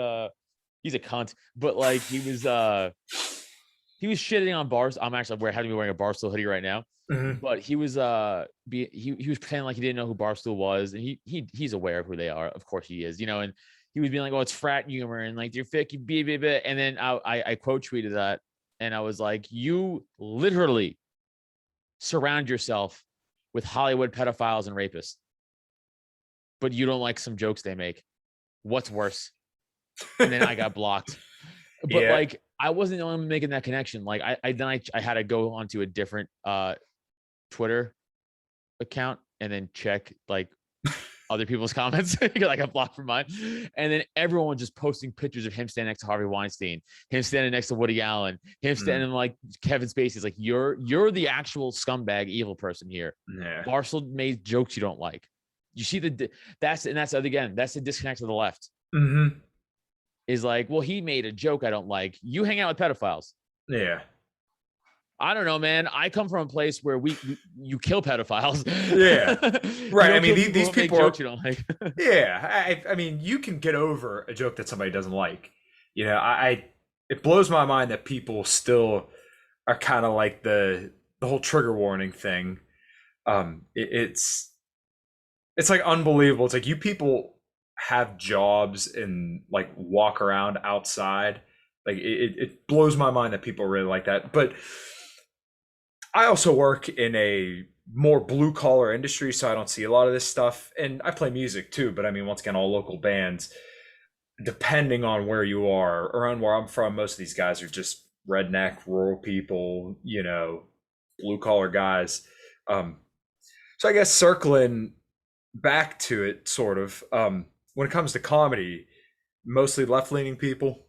he's a cunt. But like he was shitting on bars. I'm actually having me wearing a Barstool hoodie right now. Hmm. But he was he was pretending like he didn't know who Barstool was, and he's aware of who they are. Of course he is, and he was being like, "Oh, it's frat humor," and like they're fake, and then I quote tweeted that, and I was like, "You literally surround yourself with Hollywood pedophiles and rapists, but you don't like some jokes they make. What's worse?" And then I got blocked. But Yeah. like I wasn't the only one making that connection. Like I had to go onto a different Twitter account and then check like other people's comments because I got blocked from mine. And then everyone was just posting pictures of him standing next to Harvey Weinstein, him standing next to Woody Allen, him Mm. standing like Kevin Spacey's like, you're the actual scumbag evil person here. Yeah. Barstool made jokes you don't like. You see that's again, that's the disconnect to the left. Hmm. Is like, well, he made a joke I don't like. You hang out with pedophiles. Yeah. I don't know, man. I come from a place where you kill pedophiles. Yeah. You Right. I don't mean, kill people these who make people are. jokes you don't like. Yeah. I mean, you can get over a joke that somebody doesn't like. It blows my mind that people still are kind of like the whole trigger warning thing. It's like unbelievable. It's like you people have jobs and like walk around outside. Like it blows my mind that people really like that. But I also work in a more blue collar industry, so I don't see a lot of this stuff. And I play music too, but I mean, once again, all local bands. Depending on where you are, around where I'm from, most of these guys are just redneck, rural people, blue collar guys. Um, so I guess circling back to it, sort of, when it comes to comedy, mostly left leaning people.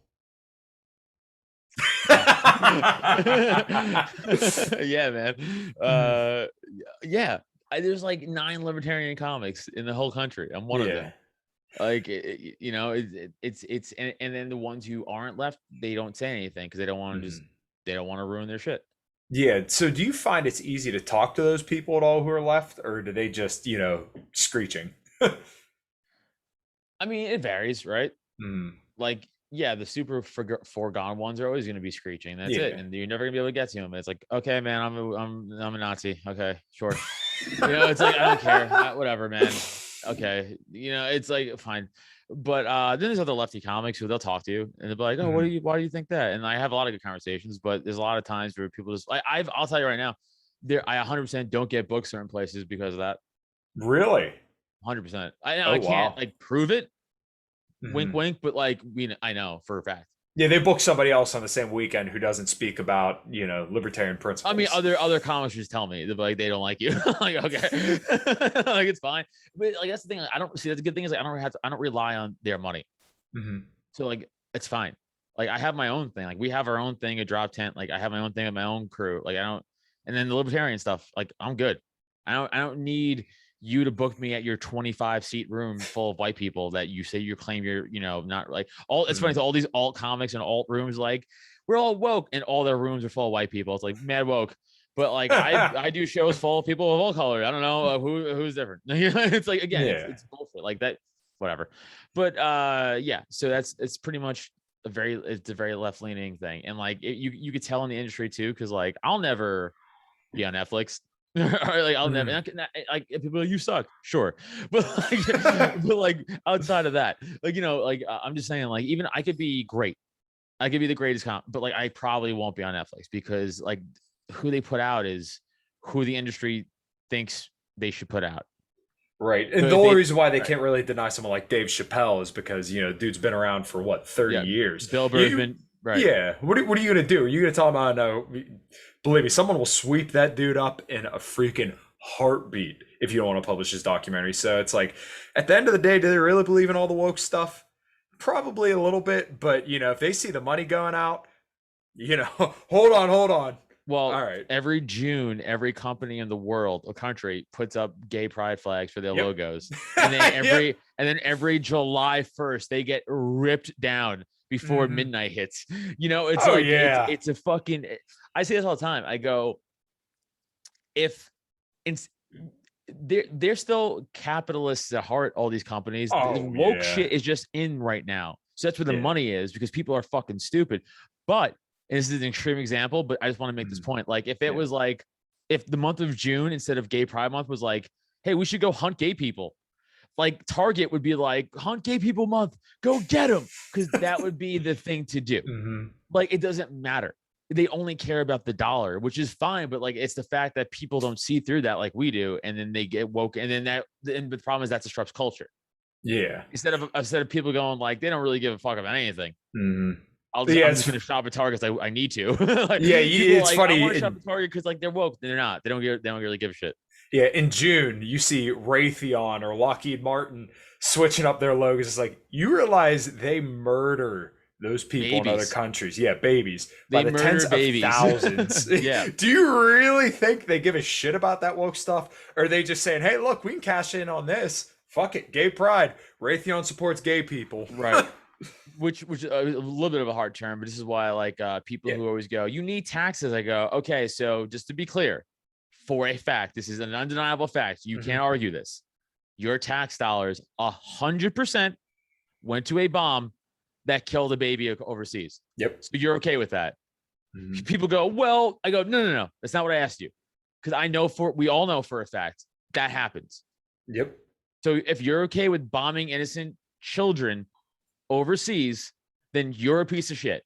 Yeah. Yeah, man. Yeah. There's like 9 libertarian comics in the whole country. I'm one of Yeah. them. Like it's and then the ones who aren't left, they don't say anything because Mhm. they don't want to ruin their shit. Yeah. So do you find it's easy to talk to those people at all who are left, or do they just, screeching? I mean, it varies, right? Mm. Like, yeah, the super foregone ones are always going to be screeching. That's it, Yeah. and you're never gonna be able to get to them. It's like, okay, man, I'm a Nazi. Okay, sure. It's like I don't care. Whatever, man. Okay, it's like fine. But then there's other lefty comics who they'll talk to you and they'll be like, oh, Mhm. why do you think that? And I have a lot of good conversations, but there's a lot of times where people just I'll tell you right now, I 100% don't get booked certain places because of that. Really? 100%. I Oh, can't wow. like prove it, wink, Mhm. wink, but like I know for a fact. Yeah, they book somebody else on the same weekend who doesn't speak about, libertarian I mean, principles. other comics just tell me they're like they don't like you. Like okay, like it's fine. But like that's the thing. I don't see that's a good thing is like, I don't rely on their money. Hmm. So like it's fine. Like I have my own thing. Like we have our own thing, a drop tent. Like I have my own thing with my own crew. Like I don't. And then the libertarian stuff. Like I'm good. I don't need you to book me at your 25 seat room full of white people that you say you claim you're not like all. It's funny Hmm. to all these alt comics and alt rooms. Like we're all woke, and all their rooms are full of white people. It's like mad woke. But like I do shows full of people of all colors. I don't know who's different. It's like again, Yeah. it's bullshit. Like that, whatever. But yeah, so it's pretty much it's a very left leaning thing, and like you could tell in the industry too, because like I'll never be on Netflix. Or like I'll never Mm. like if people are like, you suck, sure, but like but like outside of that, like like I'm just saying like even I could be great, I could be the greatest comp, but like I probably won't be on Netflix because like who they put out is who the industry thinks they should put out. Right. So And the if only they reason why they right, can't really deny someone like Dave Chappelle is because, dude's been around for what, 30 yeah, years. Bill Burr's You been right. yeah, what are you going to do? Are you going to tell him, "Oh no, believe me, someone will sweep that dude up in a freaking heartbeat if you don't want to publish his documentary." So it's like at the end of the day, do they really believe in all the woke stuff? Probably a little bit, but if they see the money going out, hold on, hold on. Well, All right. every June, every company in the world or country puts up gay pride flags for their Yep. logos. And then Yep. every July 1st, they get ripped down before Hmm. midnight hits. It's Oh like yeah. it's a fucking I say this all the time. I go, if it's they're still capitalists at heart, all these companies. The Oh woke yeah. shit is just in right now. So that's where the Yeah. money is because people are fucking stupid. But and this is an extreme example, but I just want to make this Mhm. point. Like if it Yeah. was like if the month of June instead of gay pride month was like, hey, we should go hunt gay people. Like Target would be like, hunt gay people month, go get them. Because that would be the thing to do. Hmm. Like it doesn't matter. They only care about the dollar, which is fine, but like it's the fact that people don't see through that like we do, and then they get woke, and then the problem is that disrupts culture. Yeah. Instead of people going like they don't really give a fuck about anything. Hmm. Yeah, I'm just gonna shop at Target. I need to. Like yeah, people are it's like I funny. want to shop at Target because like they're woke. They're not. They don't really give a shit. Yeah, in June, you see Raytheon or Lockheed Martin switching up their logos. It's like you realize they murder those people in other Babies. countries. Yeah, babies by They the murder tens of babies. thousands. Yeah. Do you really think they give a shit about that woke stuff? Or are they just saying, "Hey, look, we can cash in on this. Fuck it, gay pride. Raytheon supports gay people." Right. Which a little bit of a hard term, but this is why I like people Yeah. who always go, you need taxes. I go, okay, so just to be clear, for a fact, this is an undeniable fact. You can't Hmm. argue this. Your tax dollars 100% went to a bomb that killed a baby overseas. Yep. So you're okay with that. Hmm. People go, well, I go, no. That's not what I asked you. Because we all know for a fact that happens. Yep. So if you're okay with bombing innocent children overseas, then you're a piece of shit.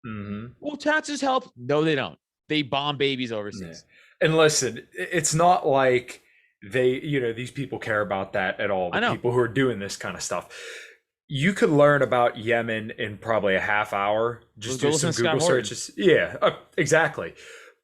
Hmm. Well, taxes help. No, they don't. They bomb babies Yeah. overseas. And listen, it's not like these people care about that at all. I The know. people who are doing this kind of stuff. You could learn about Yemen in probably a half hour. Let's Just go do listen some to Scott Google Horton, searches. Yeah, exactly.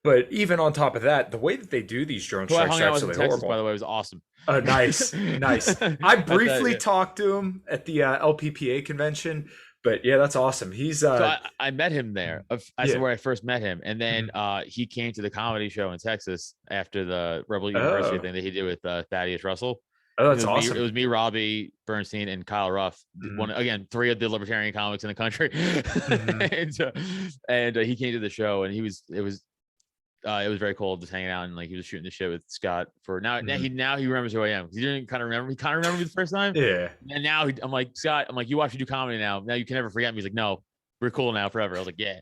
But even on top of that, the way that they do these drone who I strikes hung are out with in absolutely Texas, by horrible. the way, was awesome. Nice, nice. I briefly Yeah. talked to him at the LPPA convention, but yeah, that's awesome. He's So I met him there. That's yeah. where I first met him, and then Mhm. he came to the comedy show in Texas after the Rebel University Oh, thing that he did with Thaddeus Russell. oh, It that's was me. It awesome. was me, Robbie Bernstein, and Kyle Ruff. One Mhm. again, three of the libertarian comics in the country. Mhm. And he came to the show, and it was very cool just hanging out, and like he was shooting the shit with Scott for now. Mhm. Now he remembers who I am. He didn't kind of remember. He kind of remembered me the first time, Yeah. and now I'm like Scott. I'm like, you watch me do comedy now. Now you can never forget me. He's like, no, we're cool now forever. I was like, yeah.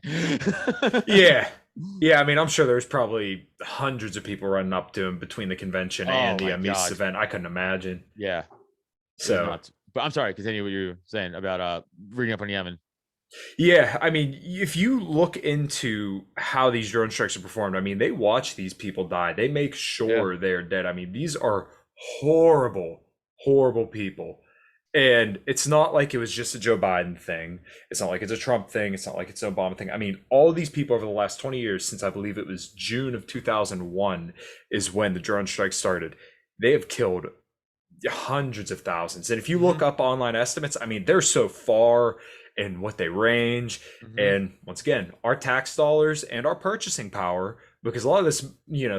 Yeah. Yeah, I mean, I'm sure there's probably hundreds of people running up to him between the convention Oh and the my Mises god, event. I couldn't imagine. yeah, it was So, nuts. But I'm sorry. Continue what you were saying about reading up on Yemen. yeah, I mean, if you look into how these drone strikes are performed, I mean, they watch these people die. They make Yeah. sure they're dead. I mean, these are horrible, horrible people. And it's not like it was just a Joe Biden thing. It's not like it's a Trump thing. It's not like it's an Obama thing. I mean, all these people over the last 20 years, since I believe it was June of 2001, is when the drone strike started. They have killed hundreds of thousands. And if you look Mm-hmm. up online estimates, I mean, they're so far in what they range. Mm-hmm. And once again, our tax dollars and our purchasing power, because a lot of this,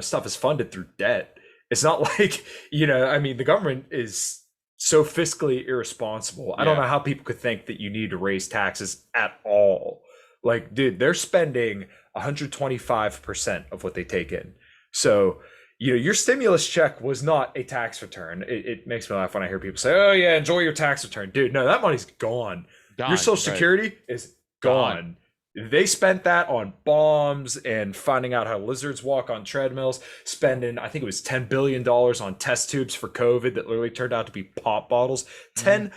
stuff is funded through debt. It's not like, I mean, the government is so fiscally irresponsible. I don't Yeah. know how people could think that you need to raise taxes at all. Like, dude, they're spending 125% of what they take in. So, your stimulus check was not a tax return. It makes me laugh when I hear people say, "Oh yeah, enjoy your tax return, dude." No, that money's gone. Your Gone. Social Right. Security is Gone. gone. They spent that on bombs and finding out how lizards walk on treadmills, spending, I think it was $10 billion on test tubes for COVID that literally turned out to be pop bottles. Mm-hmm. 10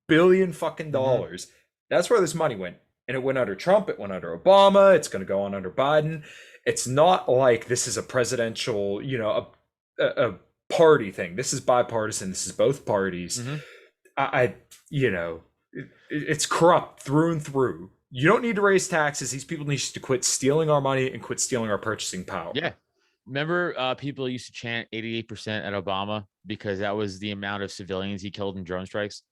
billion fucking Mm-hmm. dollars. That's where this money went. And it went under Trump, it went under Obama, it's going to go on under Biden. It's not like this is a presidential, a party thing. This is bipartisan. This is both parties. Mm-hmm. I you know, it's corrupt through and through. You don't need to raise taxes. These people need to quit stealing our money and quit stealing our purchasing Yeah. power. Remember, people used to chant 88% at Obama because that was the amount of civilians he killed in drone strikes.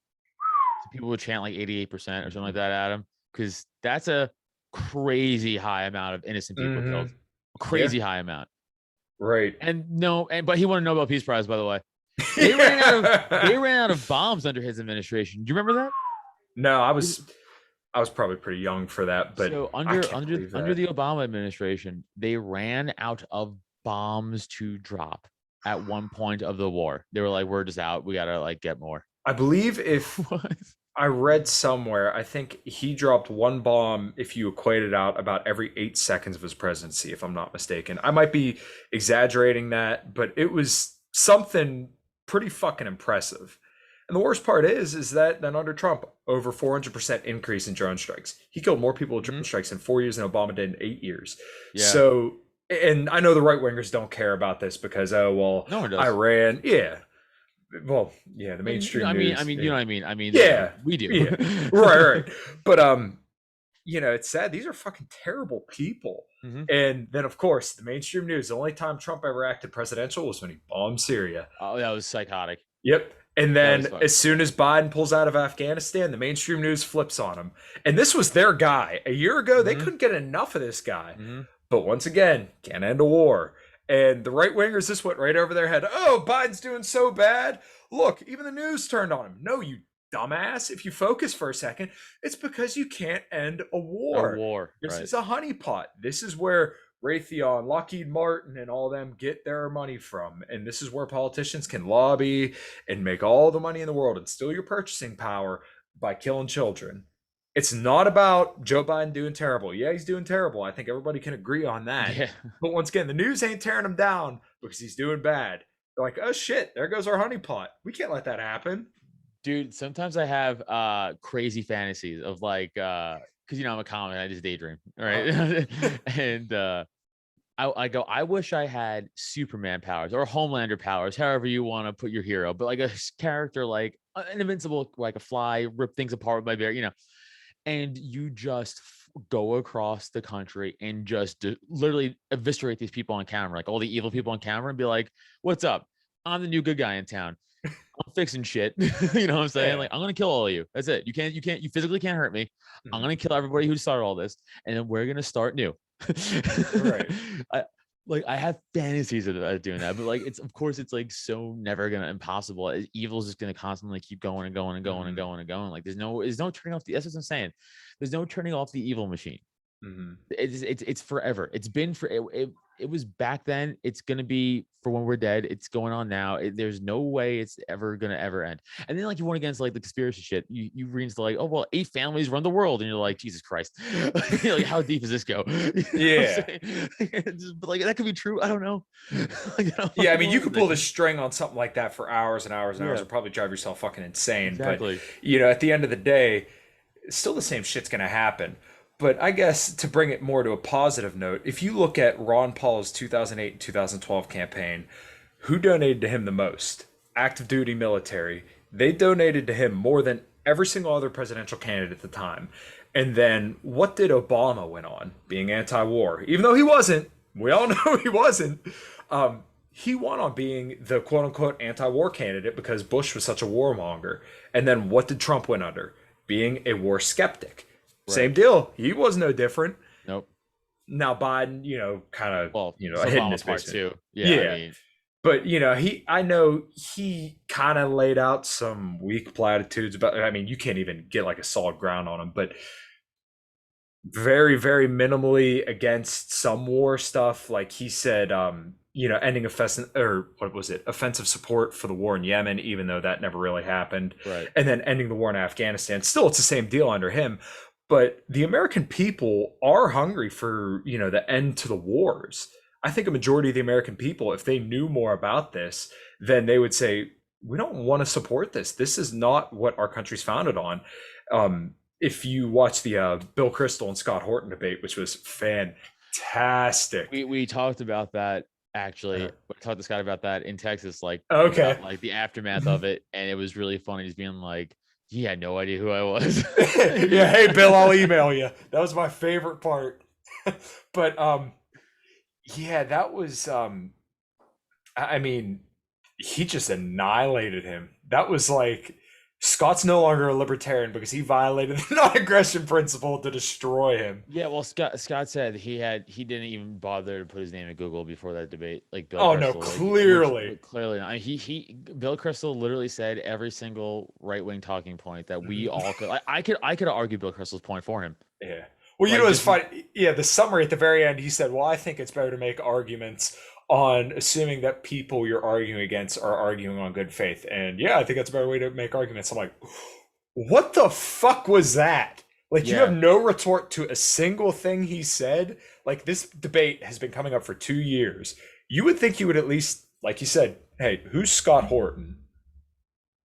So people would chant like 88% or something like that at him because that's a crazy high amount of innocent people killed. Mm-hmm. A Yeah, crazy high amount. right. And no, and but he won a Nobel Peace Prize, by the way. They Yeah. ran out of bombs under his administration. Do you remember that? No, I was probably pretty young for that, but So I under can't under believe under that. the Obama administration, they ran out of bombs to drop at one point of the war. They were like, "We're just out. We gotta like get more." I believe if What? I read somewhere, I think he dropped one bomb if you equate it out about every 8 seconds of his presidency, if I'm not mistaken. I might be exaggerating that, but it was something pretty fucking impressive. And the worst part is that then under Trump, over 400% increase in drone strikes. He killed more people with Mhm. drone strikes in 4 years than Obama did in 8 years. Yeah, So, and I know the right wingers don't care about this because, oh, well, no one does. Iran, yeah. Well, yeah, the And you know, mainstream news, you know what I mean. I mean, yeah, we do. yeah, right, right. But it's sad. These are fucking terrible people. Hmm. And then, of course, the mainstream news. The only time Trump ever acted presidential was when he bombed Syria. Oh, that was psychotic. Yep. And That was then, fucked. as soon as Biden pulls out of Afghanistan, the mainstream news flips on him. And this was their guy. A year ago, they Hmm. couldn't get enough of this guy. Hmm. But once again, can't end a war. And the right wingers just went right over their head. Oh, Biden's doing so bad. Look, even the news turned on him. No, you dumbass. If you focus for a second, it's because you can't end a A war. war, This right? is a honeypot. This is where Raytheon, Lockheed Martin, and all them get their money from. And this is where politicians can lobby and make all the money in the world and steal your purchasing power by killing children. It's not about Joe Biden doing terrible. Yeah, he's doing terrible. I think everybody can agree on that. Yeah, But once again, the news ain't tearing him down because he's doing bad. They're like, oh shit, there goes our honeypot. We can't let that happen. dude. Sometimes I have crazy fantasies of like because I'm a comic, I just daydream, Uh, right? And I go, I wish I had Superman powers or Homelander powers, however you want to put your hero, but like a character like an invincible, like a fly, rip things apart with my bear, and you just go across the country and just literally eviscerate these people on camera, like all the evil people on camera, and be like, "What's up? I'm the new good guy in town. I'm fixing shit." You know what I'm saying? yeah. Like, I'm gonna kill all of you. That's it. You physically can't hurt me. I'm Mhm. gonna kill everybody who started all this, and then we're gonna start new. Right. I I have fantasies of doing that, but like it's of course it's like so never gonna impossible. Evil's just gonna constantly keep going and going and going and Mhm. going and going. Like there's no turning off the that's what I'm saying. There's no turning off the evil machine. Mhm. It's forever. It's been for it was back then. It's gonna be for when we're dead. It's going on now. There's no way it's ever gonna ever end. And then like you went against like the conspiracy shit. You read into like, oh well, 8 families run the world, and you're like, Jesus Christ. You're like, how deep does this go? You know what I'm Yeah. saying? But like that could be true. I don't know. Like, I don't Yeah, I fucking mean, you believe could this pull the shit. string on something like that for hours and hours and hours Yeah, and probably drive yourself fucking insane. But, exactly. at the end of the day, still the same shit's going to happen. But I guess to bring it more to a positive note, if you look at Ron Paul's 2008 and 2012 campaign, who donated to him the most? Active duty military. They donated to him more than every single other presidential candidate at the time. And then what did Obama win on? Being anti war. Even though he wasn't, we all know he wasn't. He won on being the quote unquote anti war candidate because Bush was such a warmonger. And then what did Trump win under? Being a war skeptic. Right. Same deal. He was no different. Nope. Now Biden, kind of, Well, a hit in Obama his part basement. two. Yeah, I Yeah. mean, But I know he kind of laid out some weak platitudes about. I mean, you can't even get like a solid ground on him, but very, very minimally against some war stuff. Like he said, ending offensive or what was it, offensive support for the war in Yemen, even though that never really happened, right. and then ending the war in Afghanistan. Still, it's the same deal under him. but the American people are hungry for, the end to the wars. I think a majority of the American people, if they knew more about this, then they would say, we don't want to support this. This is not what our country's founded on. If you watch the Bill Kristol and Scott Horton debate, which was fantastic. We talked about that actually. Uh, We talked to Scott about that in Texas, like okay. about like the aftermath of it, and it was really funny just being like, he had no idea who I was. Yeah, hey Bill, I'll email you. That was my favorite part. But yeah, that was I mean, he just annihilated him. That was like Scott's no longer a libertarian because he violated the non-aggression principle to destroy him. Yeah, well, Scott said he didn't even bother to put his name in Google before that debate, like Bill Oh no, Kristol, like which clearly. clearly not. He Bill Kristol literally said every single right wing talking point that we Mhm. all could. I could argue Bill Kristol's point for him. Yeah. Well, Like it's just funny. Yeah, the summary at the very end, he said, "Well, I think it's better to make arguments on assuming that people you're arguing against are arguing on good faith." And yeah, I think that's a better way to make arguments. I'm like, what the fuck was that? Like, you have yeah, no retort to a single thing he said. Like, this debate has been coming up for 2 years. You would think you would at least, like you said, hey, who's Scott Horton?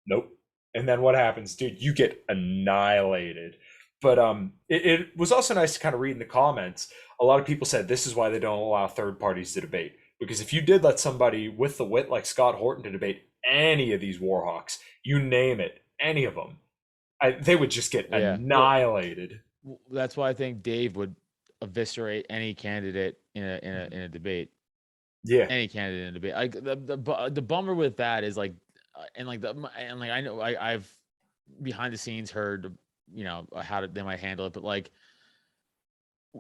Nope. And then what happens, dude? You get annihilated. But it was also nice to kind of read in the comments. A lot of people said this is why they don't allow third parties to debate. Because if you did let somebody with the wit like Scott Horton to debate any of these Warhawks, you name it, any of them, they would just get yeah. Well, annihilated. that's why I think Dave would eviscerate any candidate in a debate. Yeah. Any candidate in a debate. Like the bummer with that is like, I know I've behind the scenes heard how they might handle it, but like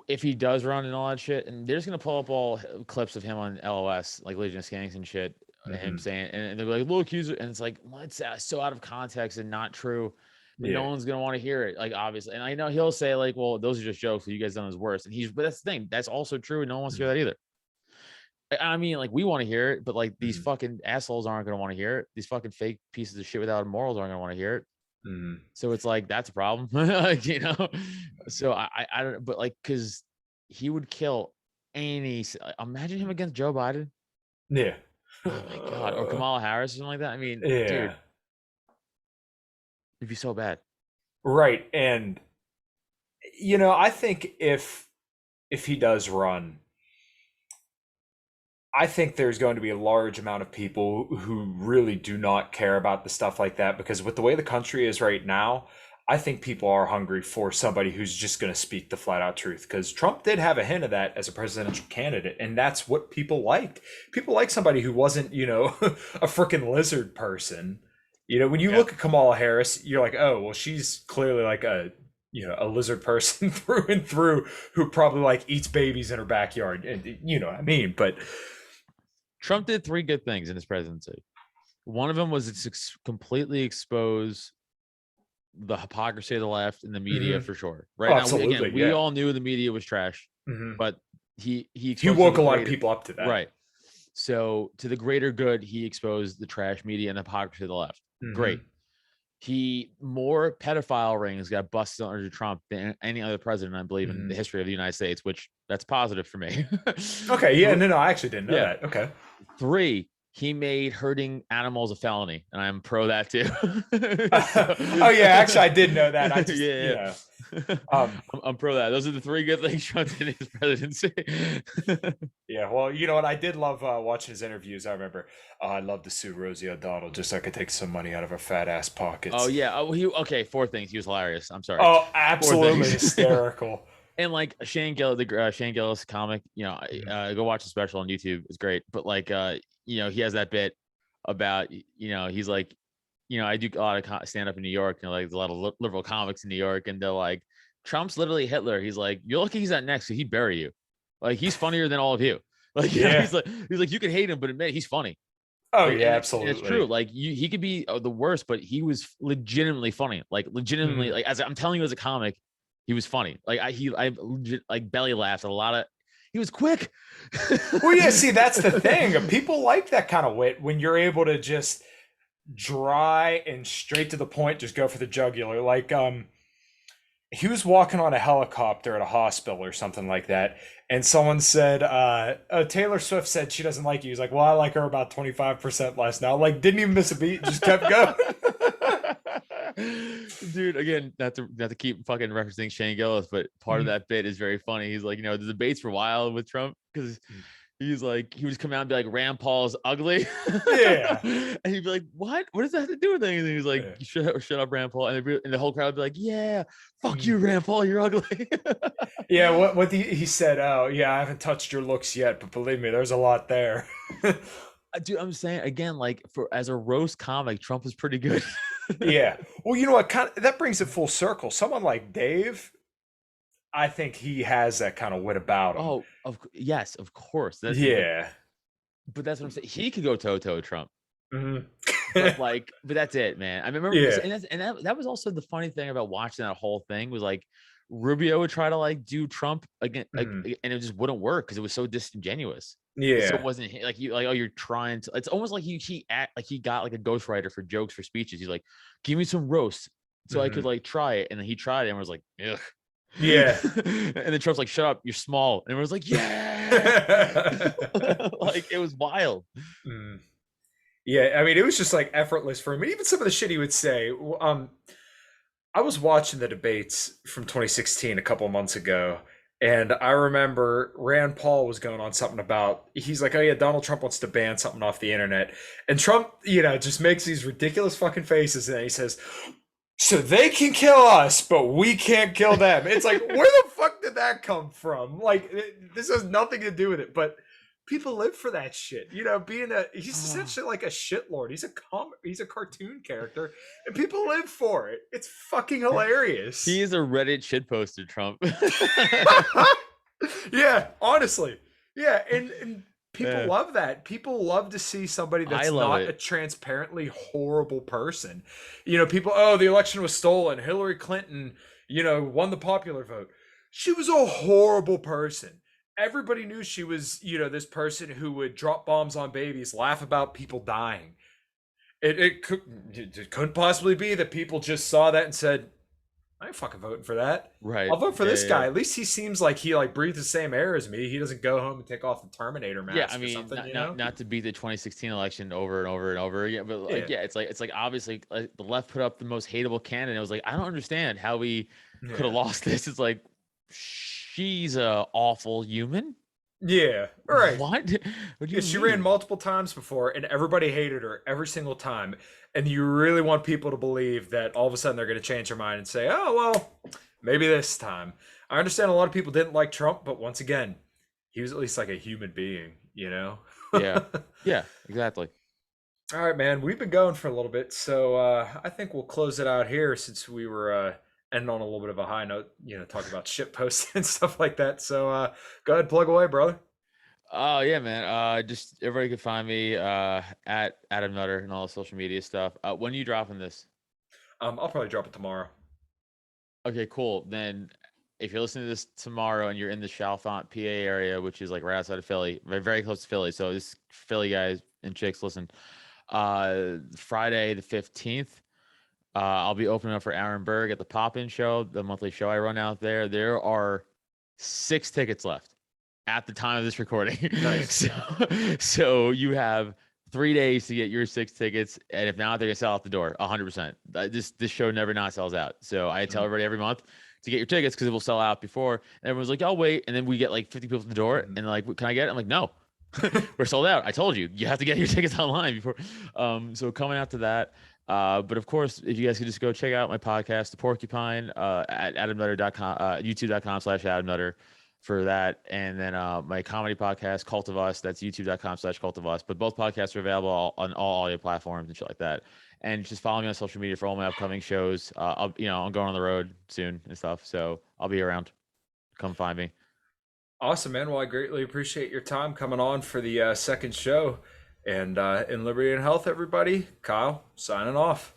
if he does run and all that shit, and they're just gonna pull up all clips of him on LOS, like Legion of Skanks and shit, him Hmm. saying, and they're like, "Look, he's," and it's like, well, it's so out of context and not true, but no Yeah. one's gonna want to hear it, like obviously. And I know he'll say like, "Well, those are just jokes. So you guys done his worst," and but that's the thing, that's also true, and no one wants to hear that either. I mean, like we want to hear it, but like these Hmm. fucking assholes aren't gonna want to hear it. These fucking fake pieces of shit without morals aren't gonna want to hear it. Hmm. So it's like that's a problem, like, you know. So I don't, but like, because he would kill imagine him against Joe Biden. Yeah. Oh my god, or Kamala Harris or something like that. I mean, dude, Yeah. it'd be so bad. Right. And I think if he does run, I think there's going to be a large amount of people who really do not care about the stuff like that because with the way the country is right now, I think people are hungry for somebody who's just going to speak the flat out truth because Trump did have a hint of that as a presidential candidate, and that's what people liked. People like somebody who wasn't, a freaking lizard person. When you Yeah. look at Kamala Harris, you're like, oh, well, she's clearly like a lizard person through and through who probably like eats babies in her backyard, and you know what I mean. But Trump did three good things in his presidency. One of them was completely expose the hypocrisy of the left and the media mhm. for sure. Oh, Right now, absolutely, we yeah. all knew the media was trash, Hmm. but he He exposed to woke the a lot of greater people up to that. right. So to the greater good, he exposed the trash media and the hypocrisy of the left. Great. Hmm. He more pedophile rings got busted under Trump than any other president, I believe, in the Hmm. history of the United States, which that's positive for me. Okay, yeah, no, I actually didn't know Yeah. that. Okay. Three, he made hurting animals a felony, and I'm pro that too. So, Oh yeah, actually, I did know that. I just, yeah, yeah. um, I'm pro that. Those are the three good things Trump did in his presidency. yeah. Well, you know what? I did love watching his interviews. I remember. I'd love to sue Rosie O'Donnell just so I could take some money out of her fat ass Oh pockets. yeah. Oh, okay. Four things. He was hilarious. I'm sorry. Oh, Four absolutely things. hysterical. And like Shane Gill, the Shane Gillis comic, Mhm. go watch the special on YouTube. It's great. But like, he has that bit about, he's like, I do a lot of stand up in New York, like there's a lot of liberal comics in New York, and they're like, Trump's literally Hitler. He's like, you're lucky he's not next, so he'd bury you. Like he's funnier than all of you. Like, Yeah. he's like, you can hate him, but admit he's funny. Oh Like, yeah, and it's true. absolutely. Like he could be the worst, but he was legitimately funny. Like legitimately, Mhm. like as I'm telling you, as a comic, he was funny. Like I legit like belly laughed at a lot of. He was quick. Well, yeah. See, that's the thing. People like that kind of wit when you're able to just dry and straight to the point, just go for the jugular. Like, he was walking on a helicopter at a hospital or something like that, and someone said, Taylor Swift said she doesn't like you. He's like, well, I like her about 25% less now. Like, didn't even miss a beat, just kept going. Dude, again, not to keep fucking referencing Shane Gillis, but part of that bit is very funny. He's like, the debates were wild with Trump because he's like, he would just come out and be like, Rand Paul's ugly. Yeah. And he'd be like, what does that have to do with anything? He's like, Yeah. shut up, Rand Paul. And the whole crowd would be like, yeah, fuck Mm. you, Rand Paul, you're ugly. Yeah, what he said, oh, yeah, I haven't touched your looks yet, but believe me, there's a lot there. Dude, I'm saying again, like as a roast comic, Trump is pretty good. Yeah. Well, you know what? That brings it full circle. Someone like Dave, I think he has that kind of wit about him. Oh, yes, of course. Yeah. But that's what I'm saying. He could go toe Trump. Mhm. But that's it, man. I remember, Yeah. that was also the funny thing about watching that whole thing was like Rubio would try to like do Trump again, Mhm. and it just wouldn't work because it was so disingenuous. So it Yeah. wasn't like you like, oh, you're trying to. It's almost like he got like a ghostwriter for jokes for speeches. He's like, give me some roast so I could Mhm. like try it, and then he tried it and was like, ugh. Yeah. And then Trump's like, shut up, you're small, and everyone's like, yeah. Like it was wild. Mm. Yeah, I mean, it was just like effortless for him. And even some of the shit he would say. I was watching the debates from 2016 a couple of months ago, and I remember Rand Paul was going on something about, he's like, oh yeah, Donald Trump wants to ban something off the internet. And Trump, just makes these ridiculous fucking faces, and he says, so they can kill us, but we can't kill them. It's like, where the fuck did that come from? Like, this has nothing to do with it, but people live for that shit. He's essentially like a shitlord. He's a cartoon character, and people live for it. It's fucking hilarious. He is a Reddit shit poster, Trump. Yeah, honestly. Yeah, and people Yeah, love that. People love to see somebody I that's love not a it. transparently horrible person. Oh, the election was stolen. Hillary Clinton, won the popular vote. She was a horrible person. Everybody knew she was, this person who would drop bombs on babies, laugh about people dying. It couldn't possibly be that people just saw that and said, I ain't fucking voting for that. Right. I'll vote for Yeah, this yeah, guy. At least he seems like he like breathes the same air as me. He doesn't go home and take off the Terminator yeah. I mask or mean, something, not to beat the 2016 election over and over and over again, but like, Yeah. yeah, it's like obviously like, the left put up the most hateable candidate. It was like, I don't understand how we could have Yeah. lost this. It's like she's a awful human. Yeah. All right. What? What do Yeah, you she ran mean? multiple times before and everybody hated her every single time. And you really want people to believe that all of a sudden they're going to change their mind and say, oh, well, maybe this time. I understand a lot of people didn't like Trump, but once again, he was at least like a human being? Yeah, yeah, exactly. All right, man. We've been going for a little bit, so I think we'll close it out here since we were ending on a little bit of a high note, talking about shit posts and stuff like that. So go ahead, plug away, brother. Oh yeah, man. Just everybody can find me at Adam Nutter and all the social media stuff. When are you dropping this? I'll probably drop it tomorrow. Okay, cool. Then if you're listening to this tomorrow and you're in the Chalfont, PA area, which is like right outside of Philly, very, very close to Philly. So this Philly guys and chicks, listen. Friday the 15th, I'll be opening up for Aaron Berg at the Pop-In Show, the monthly show I run out there. There are 6 tickets left at the time of this recording. Nice. So you have 3 days to get your 6 tickets, and if not, they're gonna sell out the door 100%. This show never not sells out. So I tell Mhm. everybody every month to get your tickets because it will sell out before. And everyone's like, "I'll wait," and then we get like 50 people at the door, Mhm. and they're like, "Can I get it?" I'm like, "No." We're sold out. I told you, you have to get your tickets online before. So coming out to that. But of course, if you guys could just go check out my podcast, The Porcupine, at adamnutter.com, youtube.com/adamnutter for that. And then my comedy podcast, Cult of Us, that's youtube.com/Cult of Us. But both podcasts are available on all audio platforms and shit like that. And just follow me on social media for all my upcoming shows. I'm going on the road soon and stuff. So I'll be around. Come find me. Awesome, man. Well, I greatly appreciate your time coming on for the second show. And in Liberty and Health, everybody, Kyle signing off.